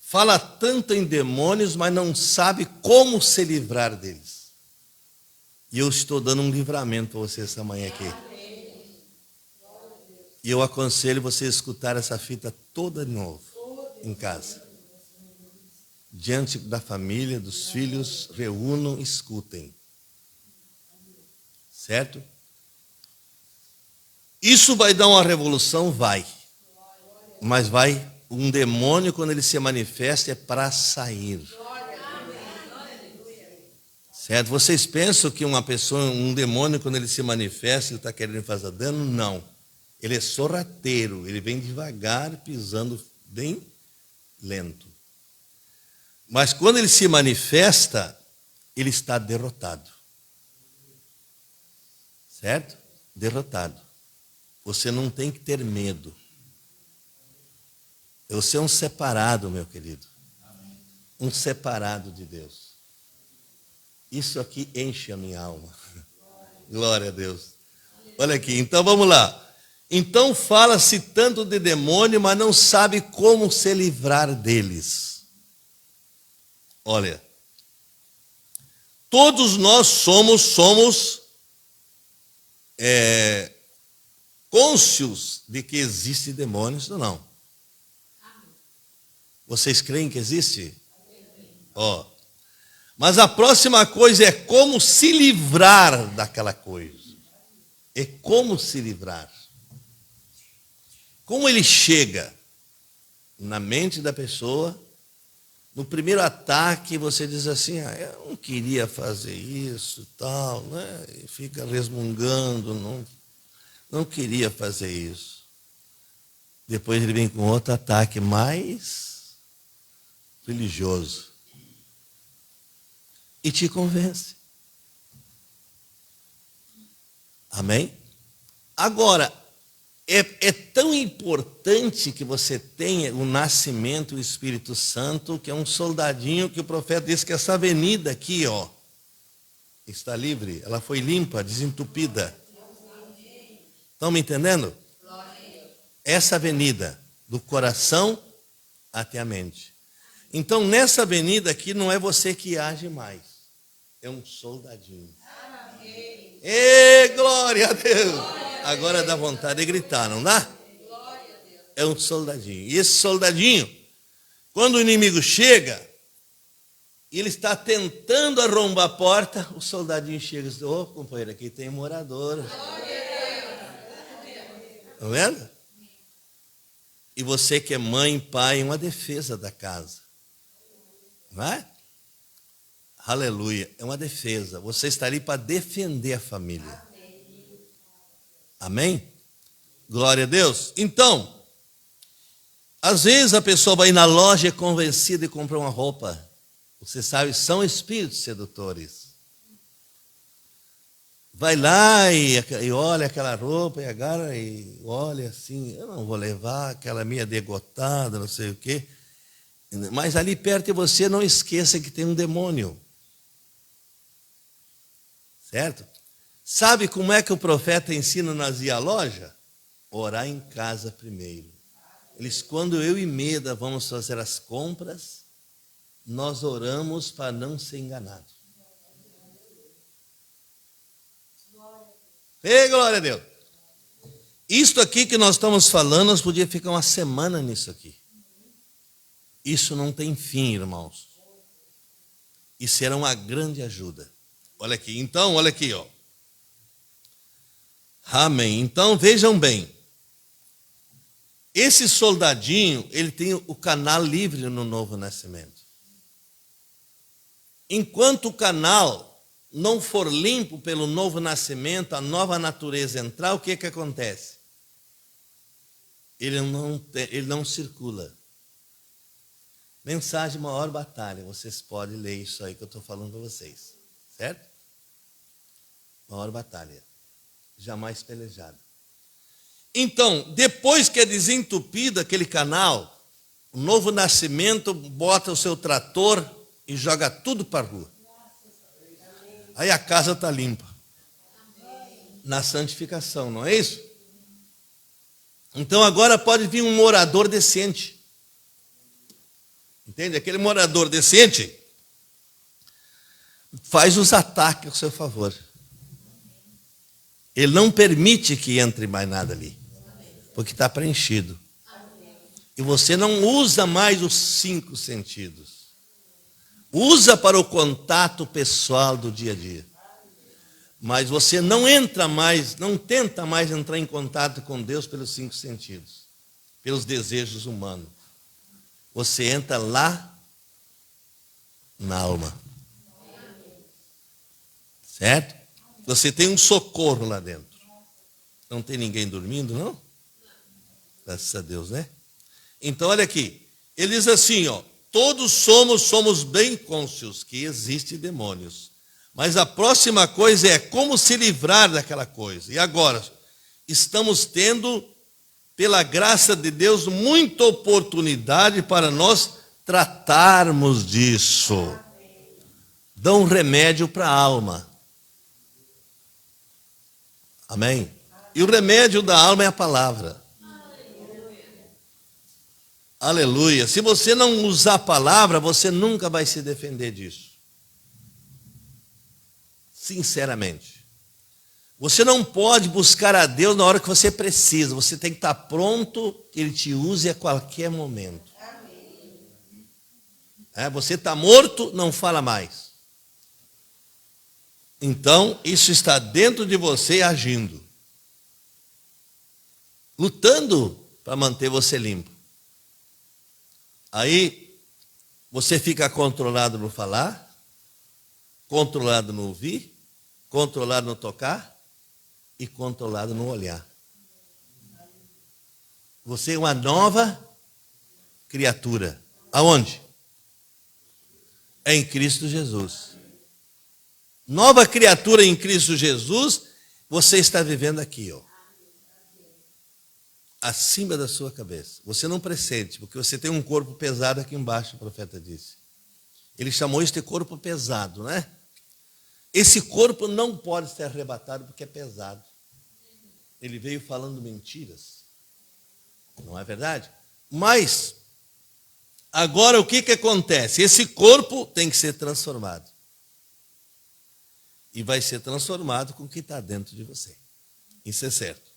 Fala tanto em demônios, mas não sabe como se livrar deles. E eu estou dando um livramento para você essa manhã aqui. E eu aconselho você a escutar essa fita toda de novo, em casa. Diante da família, dos filhos, reúnam, escutem. Certo? Isso vai dar uma revolução? Vai. Mas vai, um demônio, quando ele se manifesta, é para sair. Certo? Vocês pensam que uma pessoa, um demônio, quando ele se manifesta, ele está querendo fazer dano? Não. Ele é sorrateiro, ele vem devagar, pisando bem lento. Mas quando ele se manifesta, ele está derrotado. Certo? Derrotado. Você não tem que ter medo. Você é um separado, meu querido. Um separado de Deus. Isso aqui enche a minha alma. Glória a Deus. Olha aqui, então vamos lá. Então fala-se tanto de demônio, mas não sabe como se livrar deles. Olha, todos nós somos cônscios de que existem demônios ou não? Vocês creem que existe? Ó, mas a próxima coisa é como se livrar daquela coisa. É como se livrar. Como ele chega? na mente da pessoa. No primeiro ataque, você diz assim, eu não queria fazer isso e tal, né? E fica resmungando, não queria fazer isso. Depois ele vem com outro ataque mais religioso e te convence. Amém? Agora, é tão importante que você tenha o nascimento do Espírito Santo, que é um soldadinho que o profeta disse que essa avenida aqui, está livre, ela foi limpa, desentupida. Estão me entendendo? Essa avenida, do coração até a mente. Então, nessa avenida aqui, não é você que age mais, é um soldadinho. Ê, glória a Deus! Agora dá vontade de gritar, não dá? É um soldadinho. E esse soldadinho, quando o inimigo chega, ele está tentando arrombar a porta, o soldadinho chega e diz, companheiro, aqui tem morador. Está vendo? E você que é mãe, pai, uma defesa da casa. Não é? Aleluia, é uma defesa. Você está ali para defender a família. Amém? Glória a Deus. Então, às vezes a pessoa vai na loja e é convencida de comprar uma roupa. Você sabe, são espíritos sedutores. Vai lá e olha aquela roupa e agarra e olha assim, eu não vou levar aquela minha degotada, não sei o quê. Mas ali perto de você, não esqueça que tem um demônio. Certo? Sabe como é que o profeta ensina nas ir à loja? Orar em casa primeiro. Eles, quando eu e Meda vamos fazer as compras, nós oramos para não ser enganados. Ei, glória a Deus! Isto aqui que nós estamos falando, nós podíamos ficar uma semana nisso aqui. Isso não tem fim, irmãos. E será uma grande ajuda. Olha aqui, então, olha aqui, Amém. Então, vejam bem. Esse soldadinho, ele tem o canal livre no novo nascimento. Enquanto o canal não for limpo pelo novo nascimento, a nova natureza entrar, o que acontece? Ele não circula. Mensagem Maior Batalha. Vocês podem ler isso aí que eu estou falando para vocês. Certo? Maior batalha. Jamais pelejada. Então, depois que é desentupido aquele canal, o novo nascimento bota o seu trator e joga tudo para a rua. Aí a casa está limpa. Na santificação, não é isso? Então agora pode vir um morador decente. Entende? Aquele morador decente faz os ataques ao seu favor. Ele não permite que entre mais nada ali, porque está preenchido. E você não usa mais os 5 sentidos. Usa para o contato pessoal do dia a dia. Mas você não entra mais, não tenta mais entrar em contato com Deus pelos 5 sentidos, pelos desejos humanos. Você entra lá na alma. Certo? Você tem um socorro lá dentro. Não tem ninguém dormindo, não? Graças a Deus, né? Então, olha aqui. Ele diz assim, todos somos bem cônscios que existem demônios. Mas a próxima coisa é como se livrar daquela coisa. E agora, estamos tendo, pela graça de Deus, muita oportunidade para nós tratarmos disso. Dá um remédio para a alma. Amém? E o remédio da alma é a palavra. Aleluia. Se você não usar a palavra, você nunca vai se defender disso. Sinceramente. Você não pode buscar a Deus na hora que você precisa. Você tem que estar pronto que Ele te use a qualquer momento. Você está morto, não fala mais. Então, isso está dentro de você agindo. Lutando para manter você limpo. Aí você fica controlado no falar, controlado no ouvir, controlado no tocar e controlado no olhar. Você é uma nova criatura. Aonde? É em Cristo Jesus. Nova criatura em Cristo Jesus, você está vivendo aqui, ó. Acima da sua cabeça. Você não pressente, porque você tem um corpo pesado aqui embaixo, o profeta disse. Ele chamou isso de corpo pesado, né? Esse corpo não pode ser arrebatado porque é pesado. Ele veio falando mentiras. Não é verdade? Mas, agora o que acontece? Esse corpo tem que ser transformado. E vai ser transformado com o que está dentro de você. Isso é certo.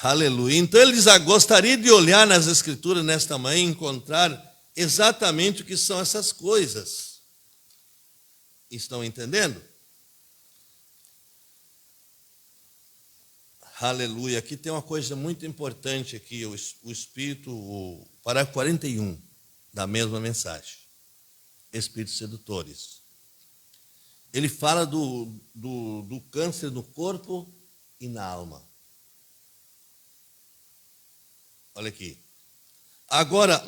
Aleluia. Então ele diz, gostaria de olhar nas Escrituras nesta manhã e encontrar exatamente o que são essas coisas. Estão entendendo? Aleluia. Aqui tem uma coisa muito importante aqui, o Espírito, o parágrafo 41 da mesma mensagem. Espíritos sedutores. Ele fala do câncer no corpo e na alma. Olha aqui.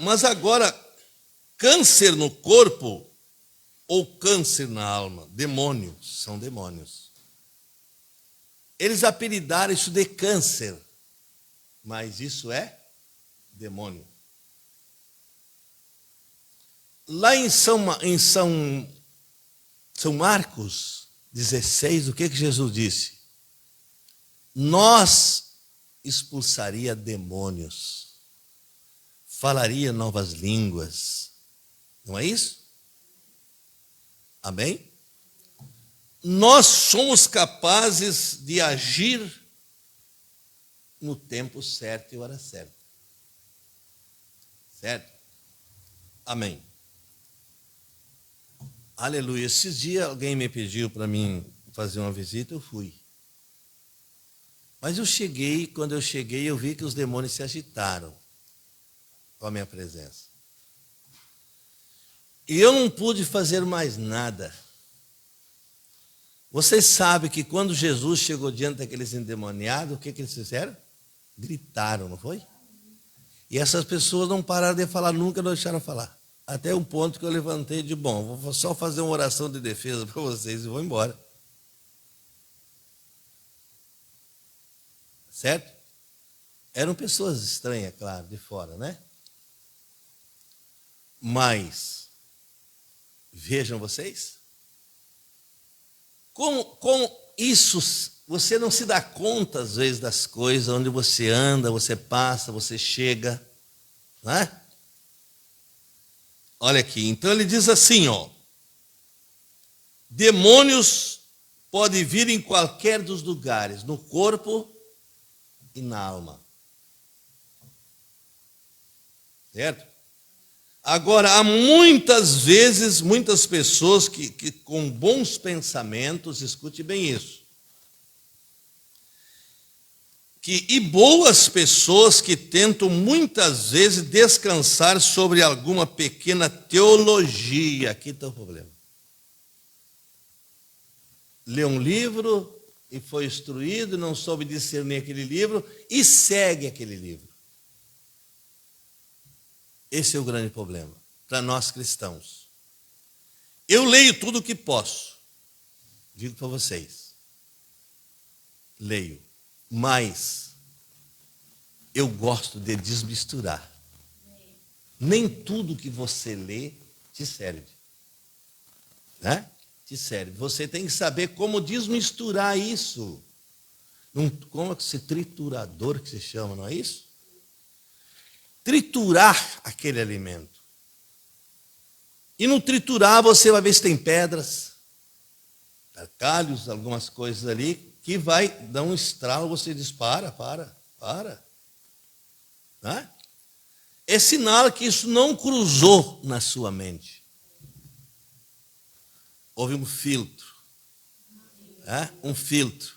Mas agora, câncer no corpo ou câncer na alma? Demônios, são demônios. Eles apelidaram isso de câncer, mas isso é demônio. Lá em São Marcos 16, o que Jesus disse? Nós expulsaria demônios, falaria novas línguas. Não é isso? Amém? Nós somos capazes de agir no tempo certo e hora certa. Certo? Amém. Aleluia. Esses dias alguém me pediu para mim fazer uma visita, eu fui. Mas quando eu cheguei, eu vi que os demônios se agitaram com a minha presença. E eu não pude fazer mais nada. Vocês sabem que quando Jesus chegou diante daqueles endemoniados, o que eles fizeram? Gritaram, não foi? E essas pessoas não pararam de falar, nunca não deixaram falar. Até um ponto que eu levantei de, vou só fazer uma oração de defesa para vocês e vou embora. Certo? Eram pessoas estranhas, claro, de fora, né? Mas, vejam vocês, como isso, você não se dá conta, às vezes, das coisas, onde você anda, você passa, você chega, né? Olha aqui, então ele diz assim, demônios podem vir em qualquer dos lugares, no corpo e na alma. Certo? Agora, há muitas vezes, muitas pessoas que com bons pensamentos, escute bem isso, e boas pessoas que tentam muitas vezes descansar sobre alguma pequena teologia. Aqui está o problema. Lê um livro e foi instruído, não soube discernir aquele livro e segue aquele livro. Esse é o grande problema para nós cristãos. Eu leio tudo o que posso, digo para vocês, leio, mas eu gosto de desmisturar. Nem tudo que você lê te serve, né? Te serve. Você tem que saber como desmisturar isso. Como é esse triturador que se chama, não é isso? Triturar aquele alimento. E no triturar você vai ver se tem pedras, calhos, algumas coisas ali, que vai dar um estralo, você diz, para. Né? É sinal que isso não cruzou na sua mente. Houve um filtro. Um filtro.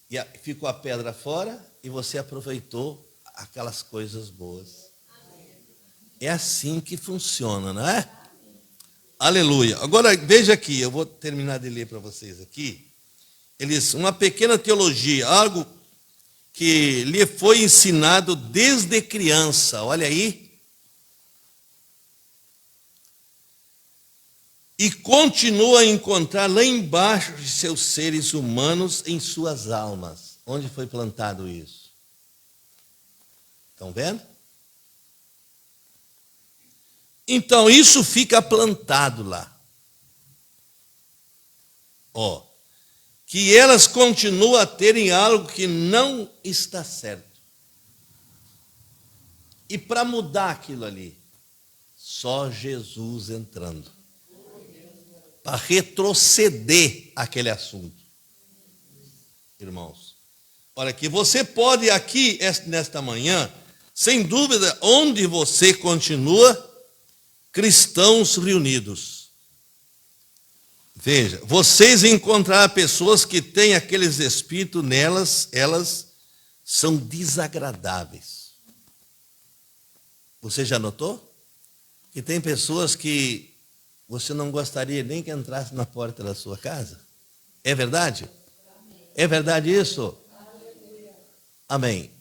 E ficou a pedra fora e você aproveitou aquelas coisas boas. É assim que funciona, não é? Aleluia. Agora, veja aqui, eu vou terminar de ler para vocês aqui. Uma pequena teologia, algo que lhe foi ensinado desde criança. Olha aí. E continua a encontrar lá embaixo de seus seres humanos em suas almas. Onde foi plantado isso? Estão vendo? Então, isso fica plantado lá. Ó, que elas continuam a terem algo que não está certo. E para mudar aquilo ali, só Jesus entrando. Para retroceder aquele assunto. Irmãos, olha que você pode aqui, nesta manhã, sem dúvida, onde você continua, cristãos reunidos. Veja, vocês encontrarão pessoas que têm aqueles espíritos nelas, elas são desagradáveis. Você já notou? Que tem pessoas que você não gostaria nem que entrasse na porta da sua casa? É verdade? É verdade isso? Amém.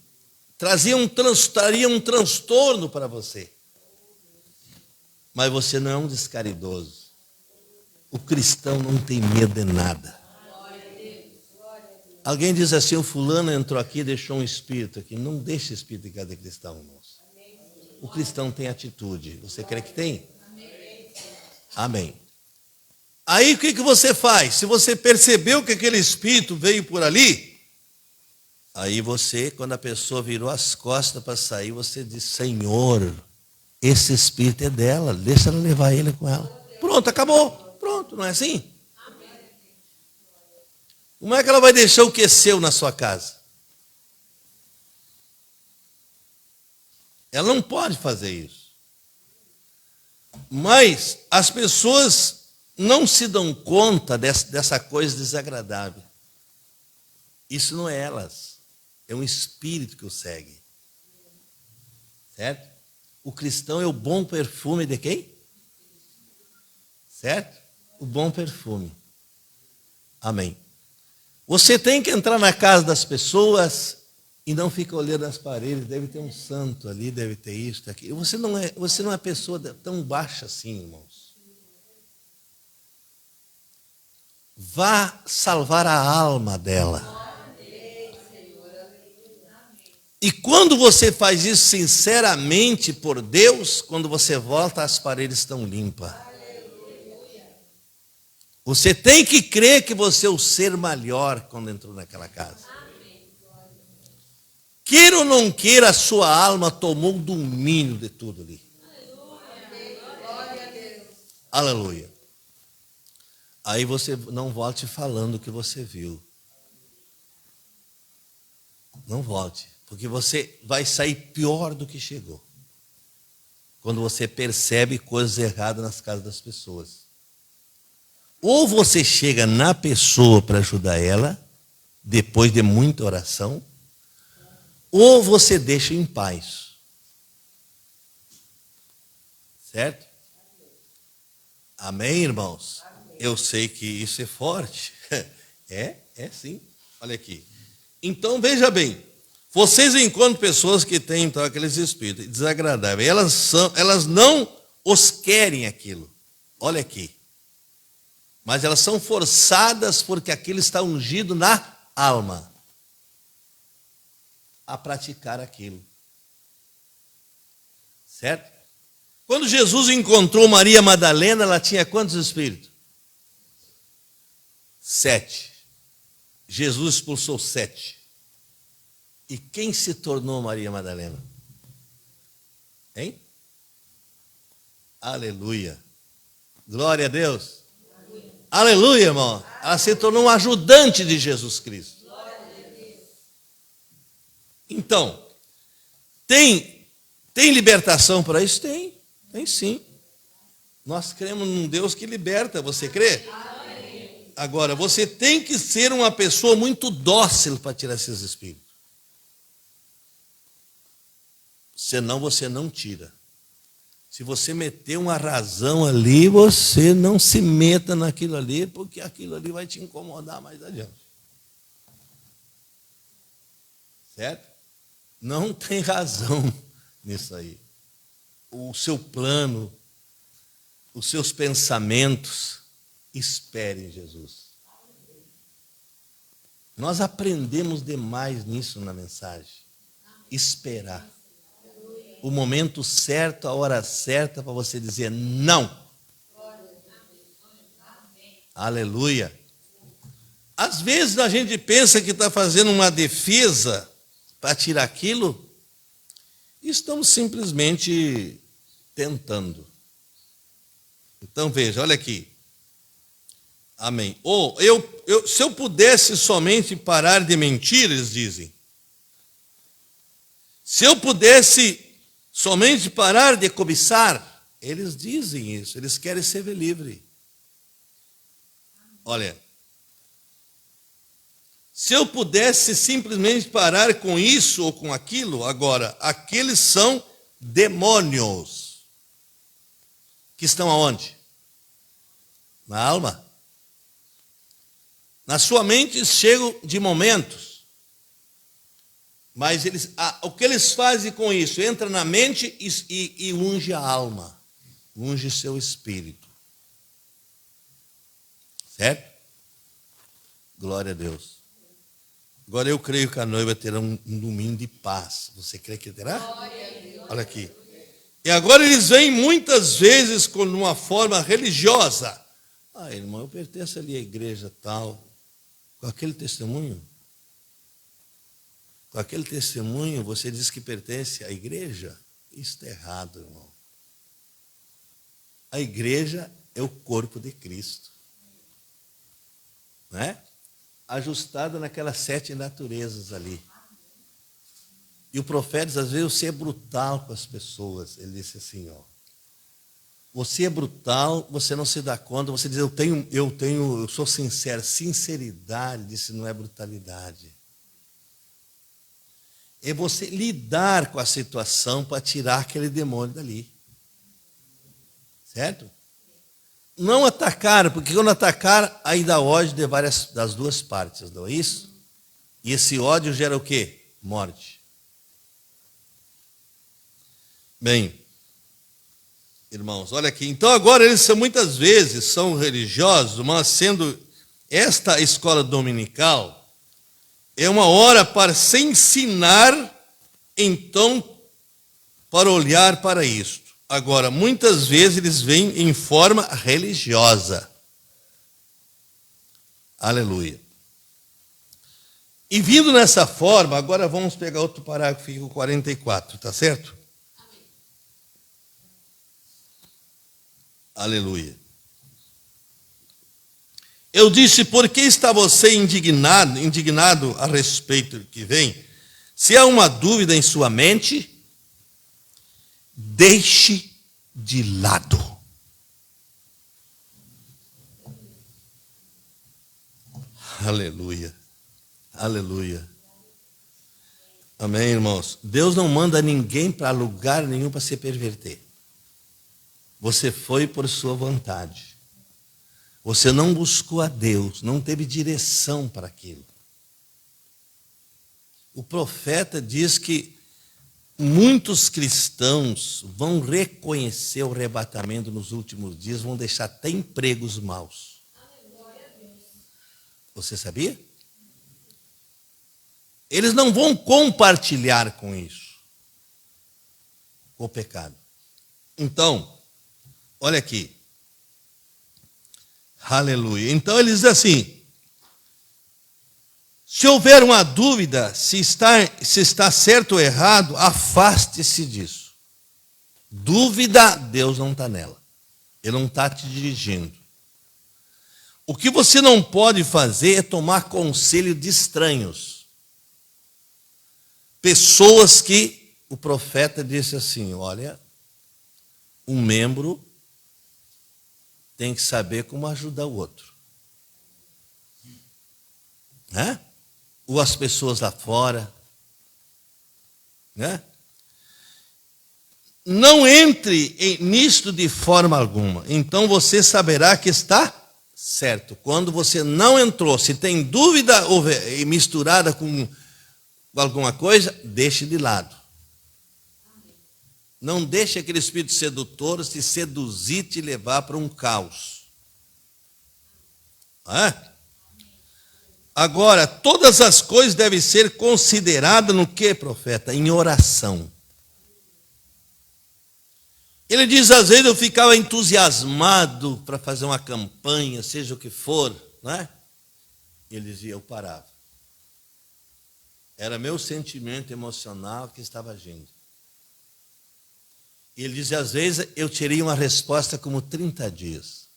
Traria um transtorno para você. Mas você não é um descaridoso. O cristão não tem medo de nada. Alguém diz assim, o fulano entrou aqui e deixou um espírito aqui. Não deixe espírito em cada cristão, irmãos. O cristão tem atitude. Você crê que tem? Amém. Aí o que você faz? Se você percebeu que aquele espírito veio por ali, aí você, quando a pessoa virou as costas para sair, você diz, Senhor, esse espírito é dela, deixa ela levar ele com ela. Pronto, acabou. Pronto, não é assim? Como é que ela vai deixar o que é seu na sua casa? Ela não pode fazer isso. Mas as pessoas não se dão conta dessa coisa desagradável. Isso não é elas. É um espírito que o segue. Certo? O cristão é o bom perfume de quem? Certo? O bom perfume. Amém. Você tem que entrar na casa das pessoas e não fica olhando as paredes, deve ter um santo ali, deve ter isso, aqui. Você não é pessoa tão baixa assim, irmãos. Vá salvar a alma dela. E quando você faz isso sinceramente por Deus, quando você volta, as paredes estão limpas. Você tem que crer que você é o ser maior quando entrou naquela casa. Queira ou não queira, a sua alma tomou o domínio de tudo ali. Aleluia. Aí você não volte falando o que você viu. Não volte, porque você vai sair pior do que chegou. Quando você percebe coisas erradas nas casas das pessoas. Ou você chega na pessoa para ajudar ela, depois de muita oração, ou você deixa em paz. Certo? Amém, irmãos? Amém. Eu sei que isso é forte. É sim. Olha aqui. Então, veja bem. Vocês encontram pessoas que têm então aqueles espíritos desagradáveis. Elas não os querem aquilo. Olha aqui. Mas elas são forçadas porque aquilo está ungido na alma a praticar aquilo. Certo? Quando Jesus encontrou Maria Madalena, ela tinha quantos espíritos? 7. Jesus expulsou 7. E quem se tornou Maria Madalena? Hein? Aleluia. Glória a Deus. Aleluia, irmão. Ela se tornou um ajudante de Jesus Cristo. Então, tem libertação para isso? Tem sim. Nós cremos num Deus que liberta, você crê? Agora, você tem que ser uma pessoa muito dócil para tirar esses espíritos. Senão você não tira. Se você meter uma razão ali, você não se meta naquilo ali, porque aquilo ali vai te incomodar mais adiante. Certo? Não tem razão nisso aí. O seu plano, os seus pensamentos, espere em Jesus. Nós aprendemos demais nisso na mensagem. Esperar. O momento certo, a hora certa para você dizer não. Aleluia. Às vezes a gente pensa que está fazendo uma defesa para tirar aquilo, e estamos simplesmente tentando. Então veja, olha aqui. Amém. Ou se eu pudesse somente parar de mentir, eles dizem. Se eu pudesse somente parar de cobiçar, eles dizem isso, eles querem ser livre. Olha, se eu pudesse simplesmente parar com isso ou com aquilo, agora, aqueles são demônios. Que estão aonde? Na alma. Na sua mente chegam de momentos. Mas o que eles fazem com isso? Entra na mente e unge a alma. Unge seu espírito. Certo? Glória a Deus. Agora eu creio que a noiva terá um domingo de paz. Você crê que terá? Olha aqui. E agora eles vêm muitas vezes com uma forma religiosa. Ah, irmão, eu pertenço ali à igreja tal. Com aquele testemunho? Com aquele testemunho você diz que pertence à igreja? Isso está errado, irmão. A igreja é o corpo de Cristo. Né? Ajustada naquelas 7 naturezas ali. E o profeta, às vezes, você é brutal com as pessoas. Ele disse assim, ó. Você é brutal, você não se dá conta, você diz, eu sou sincero. Sinceridade, disse, não é brutalidade. É você lidar com a situação para tirar aquele demônio dali. Certo? Não atacar, porque quando atacar, aí dá ódio das duas partes, não é isso? E esse ódio gera o quê? Morte. Bem, irmãos, olha aqui. Então agora eles muitas vezes são religiosos, mas sendo esta escola dominical, é uma hora para se ensinar, então, para olhar para isto. Agora, muitas vezes eles vêm em forma religiosa. Aleluia. E vindo nessa forma, agora vamos pegar outro parágrafo, fica o 44, tá certo? Amém. Aleluia. Eu disse, por que está você indignado a respeito do que vem? Se há uma dúvida em sua mente, deixe de lado. Aleluia. Aleluia. Amém, irmãos? Deus não manda ninguém para lugar nenhum para se perverter. Você foi por sua vontade. Você não buscou a Deus, não teve direção para aquilo. O profeta diz que muitos cristãos vão reconhecer o arrebatamento nos últimos dias, vão deixar até empregos maus. Você sabia? Eles não vão compartilhar com isso, com o pecado. Então, olha aqui. Aleluia. Então ele diz assim, se houver uma dúvida se está certo ou errado, afaste-se disso. Dúvida, Deus não está nela. Ele não está te dirigindo. O que você não pode fazer é tomar conselho de estranhos. Pessoas que o profeta disse assim, olha, um membro tem que saber como ajudar o outro. Né? Ou as pessoas lá fora. Né? não entre nisto de forma alguma. Então você saberá que está certo. Quando você não entrou, se tem dúvida misturada com alguma coisa, deixe de lado. Não deixe aquele espírito sedutor te seduzir, te levar para um caos. Agora, todas as coisas devem ser consideradas no que, profeta? Em oração. Ele diz, às vezes eu ficava entusiasmado para fazer uma campanha, seja o que for, não é? Ele dizia, eu parava. Era meu sentimento emocional que estava agindo. E ele dizia, às vezes eu teria uma resposta como 30 dias.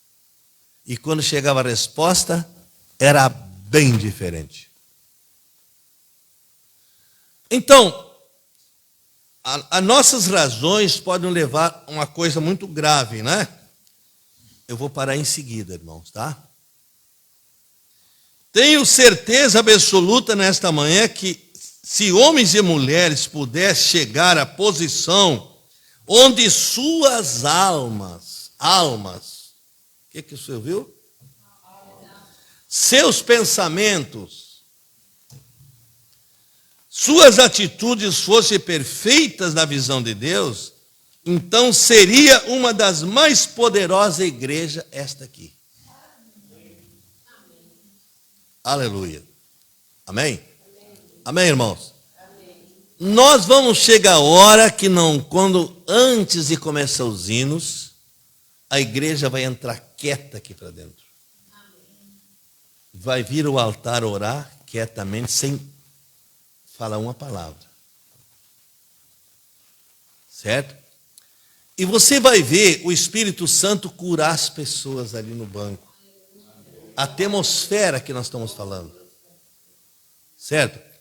E quando chegava a resposta, era bem diferente. Então, as nossas razões podem levar a uma coisa muito grave, né? Eu vou parar em seguida, irmãos, tá? Tenho certeza absoluta nesta manhã que se homens e mulheres pudessem chegar à posição onde suas almas, o que você ouviu? Seus pensamentos, suas atitudes fossem perfeitas na visão de Deus, então seria uma das mais poderosas igrejas esta aqui. Aleluia. Amém? Amém, irmãos? Nós vamos chegar a hora que antes de começar os hinos, a igreja vai entrar quieta aqui para dentro. Vai vir ao altar orar quietamente, sem falar uma palavra. Certo? E você vai ver o Espírito Santo curar as pessoas ali no banco. A atmosfera que nós estamos falando. Certo?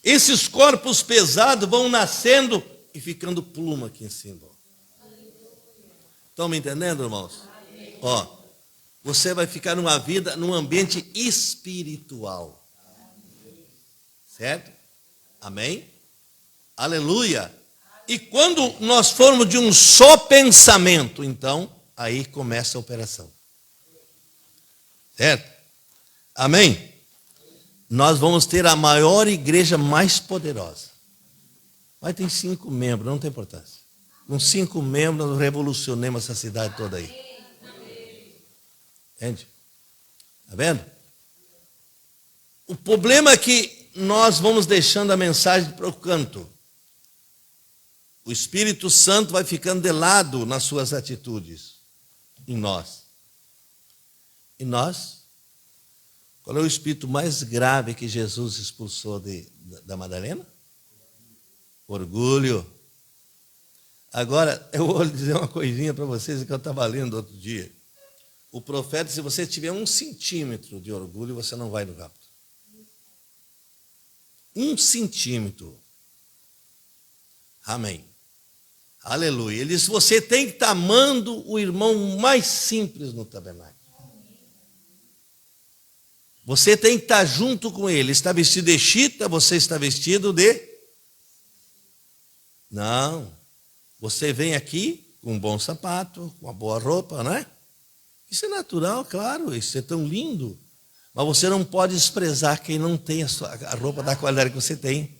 Esses corpos pesados vão nascendo e ficando pluma aqui em cima. Estão me entendendo, irmãos? Ó, você vai ficar numa vida, num ambiente espiritual. Certo? Amém? Aleluia. E quando nós formos de um só pensamento, então, aí começa a operação. Certo? Amém? Nós vamos ter a maior igreja mais poderosa. Mas tem 5 membros, não tem importância. Com 5 membros, nós revolucionamos essa cidade toda aí. Entende? Está vendo? O problema é que nós vamos deixando a mensagem para o canto. O Espírito Santo vai ficando de lado nas suas atitudes. Em nós. E nós? Qual é o espírito mais grave que Jesus expulsou da Madalena? Orgulho. Agora, eu vou dizer uma coisinha para vocês que eu estava lendo outro dia. O profeta, se você tiver 1 centímetro de orgulho, você não vai no rapto. 1 centímetro. Amém. Aleluia. Ele disse, você tem que estar amando o irmão mais simples no tabernáculo. Você tem que estar junto com ele. Está vestido de chita, você está vestido de... Não. Você vem aqui com um bom sapato, com uma boa roupa, não é? Isso é natural, claro, isso é tão lindo. Mas você não pode desprezar quem não tem a roupa da qualidade que você tem.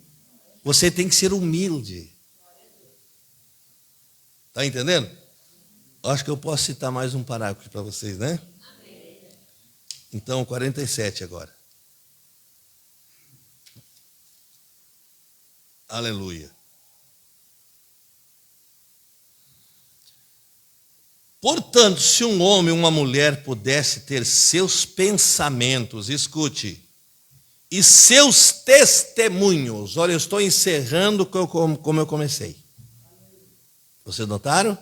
Você tem que ser humilde. Está entendendo? Acho que eu posso citar mais um parágrafo para vocês, né? Então, 47 agora. Aleluia. Portanto, se um homem ou uma mulher pudesse ter seus pensamentos, escute, e seus testemunhos, olha, eu estou encerrando como eu comecei. Vocês notaram?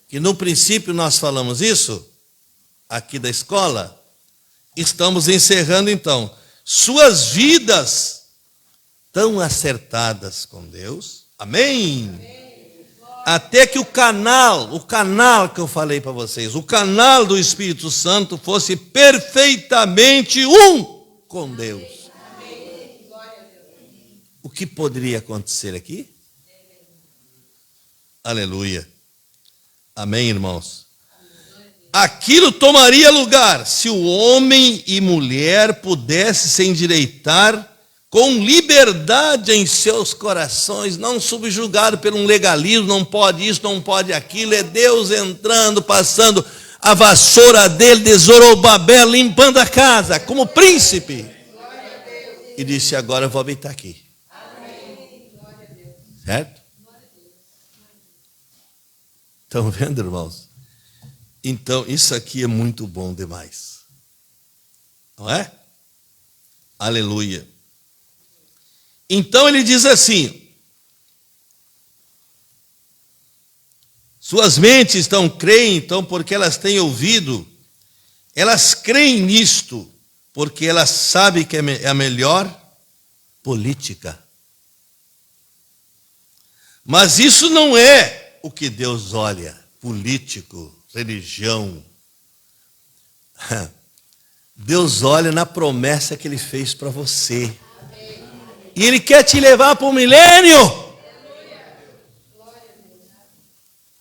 Que no princípio nós falamos isso, aqui da escola. Estamos encerrando então. Suas vidas tão acertadas com Deus. Amém? Até que o canal que eu falei para vocês, o canal do Espírito Santo fosse perfeitamente um com Deus. O que poderia acontecer aqui? Aleluia. Amém, irmãos? Aquilo tomaria lugar se o homem e mulher pudessem se endireitar com liberdade em seus corações, não subjugado por um legalismo, não pode isso, não pode aquilo, é Deus entrando, passando a vassoura dele de Zorobabel, limpando a casa, como príncipe. E disse, agora eu vou habitar aqui. Certo? Estão vendo, irmãos? Então, isso aqui é muito bom demais. Não é? Aleluia. Então ele diz assim: suas mentes estão creem, então, porque elas têm ouvido, elas creem nisto, porque elas sabem que é a melhor política. Mas isso não é o que Deus olha, político, religião. Deus olha na promessa que Ele fez para você. E Ele quer te levar para o milênio.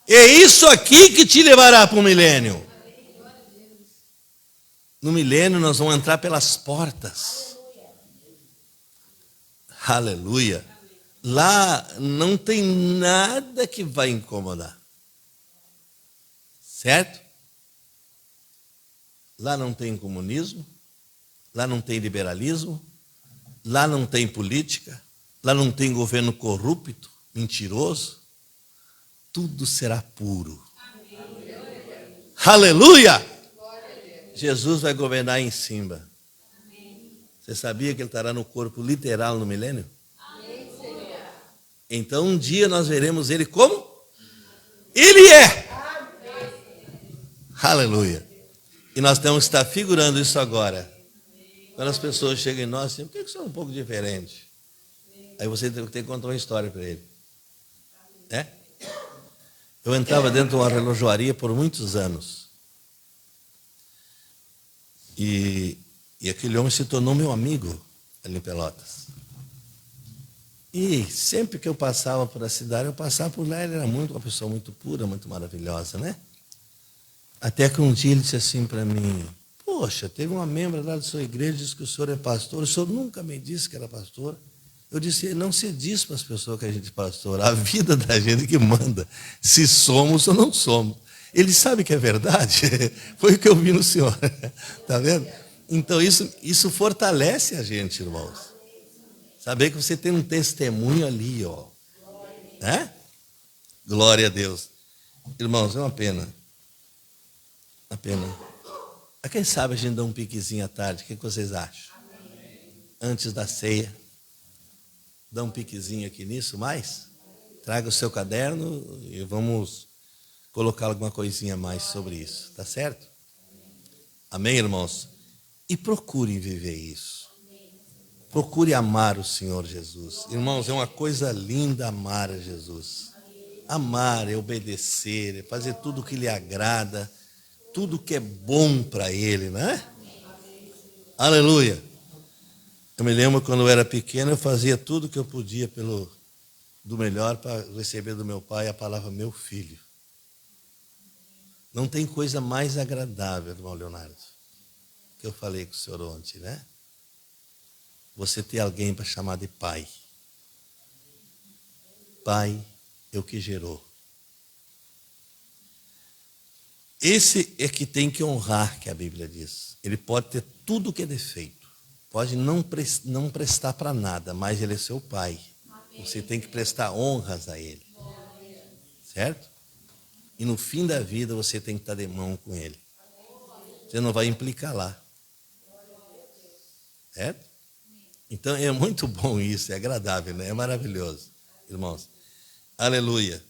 É isso aqui que te levará para o milênio. No milênio nós vamos entrar pelas portas. Aleluia. Lá não tem nada que vai incomodar. Certo? Lá não tem comunismo, lá não tem liberalismo, lá não tem política, lá não tem governo corrupto, mentiroso. Tudo será puro. Aleluia! Jesus vai governar em cima. Você sabia que Ele estará no corpo literal no milênio? Então um dia nós veremos Ele como Ele é. Aleluia. E nós temos que estar figurando isso agora. Quando as pessoas chegam em nós assim, por que você é um pouco diferente? Aí você tem que contar uma história para ele. É? Eu entrava dentro de uma relojoaria por muitos anos. E aquele homem se tornou meu amigo ali em Pelotas. E sempre que eu passava por a cidade, eu passava por lá, ele era uma pessoa muito pura, muito maravilhosa, né? Até que um dia ele disse assim para mim, poxa, teve uma membra lá da sua igreja, disse que o senhor é pastor, o senhor nunca me disse que era pastor. Eu disse, não se diz para as pessoas que a gente é pastor, a vida da gente que manda, se somos ou não somos. Ele sabe que é verdade, foi o que eu vi no senhor, está vendo? Então isso fortalece a gente, irmãos. Saber que você tem um testemunho ali, ó. Né? Glória a Deus. Irmãos, é uma pena. Uma pena. A quem sabe a gente dá um piquezinho à tarde, o que vocês acham? Antes da ceia. Dá um piquezinho aqui nisso, mais? Traga o seu caderno e vamos colocar alguma coisinha a mais sobre isso, tá certo? Amém, irmãos? E procurem viver isso. Procure amar o Senhor Jesus. Irmãos, é uma coisa linda amar a Jesus. Amar é obedecer, é fazer tudo o que lhe agrada, tudo que é bom para Ele, né? Aleluia. Eu me lembro quando eu era pequeno, eu fazia tudo que eu podia do melhor para receber do meu pai a palavra meu filho. Não tem coisa mais agradável, irmão Leonardo, que eu falei com o senhor ontem, né? Você ter alguém para chamar de pai. Pai é o que gerou. Esse é que tem que honrar, que a Bíblia diz. Ele pode ter tudo o que é defeito. Pode não prestar para nada, mas ele é seu pai. Você tem que prestar honras a ele. Certo? E no fim da vida você tem que estar de mão com ele. Você não vai implicar lá. Certo? Então é muito bom isso, é agradável, né? É maravilhoso, irmãos. Aleluia.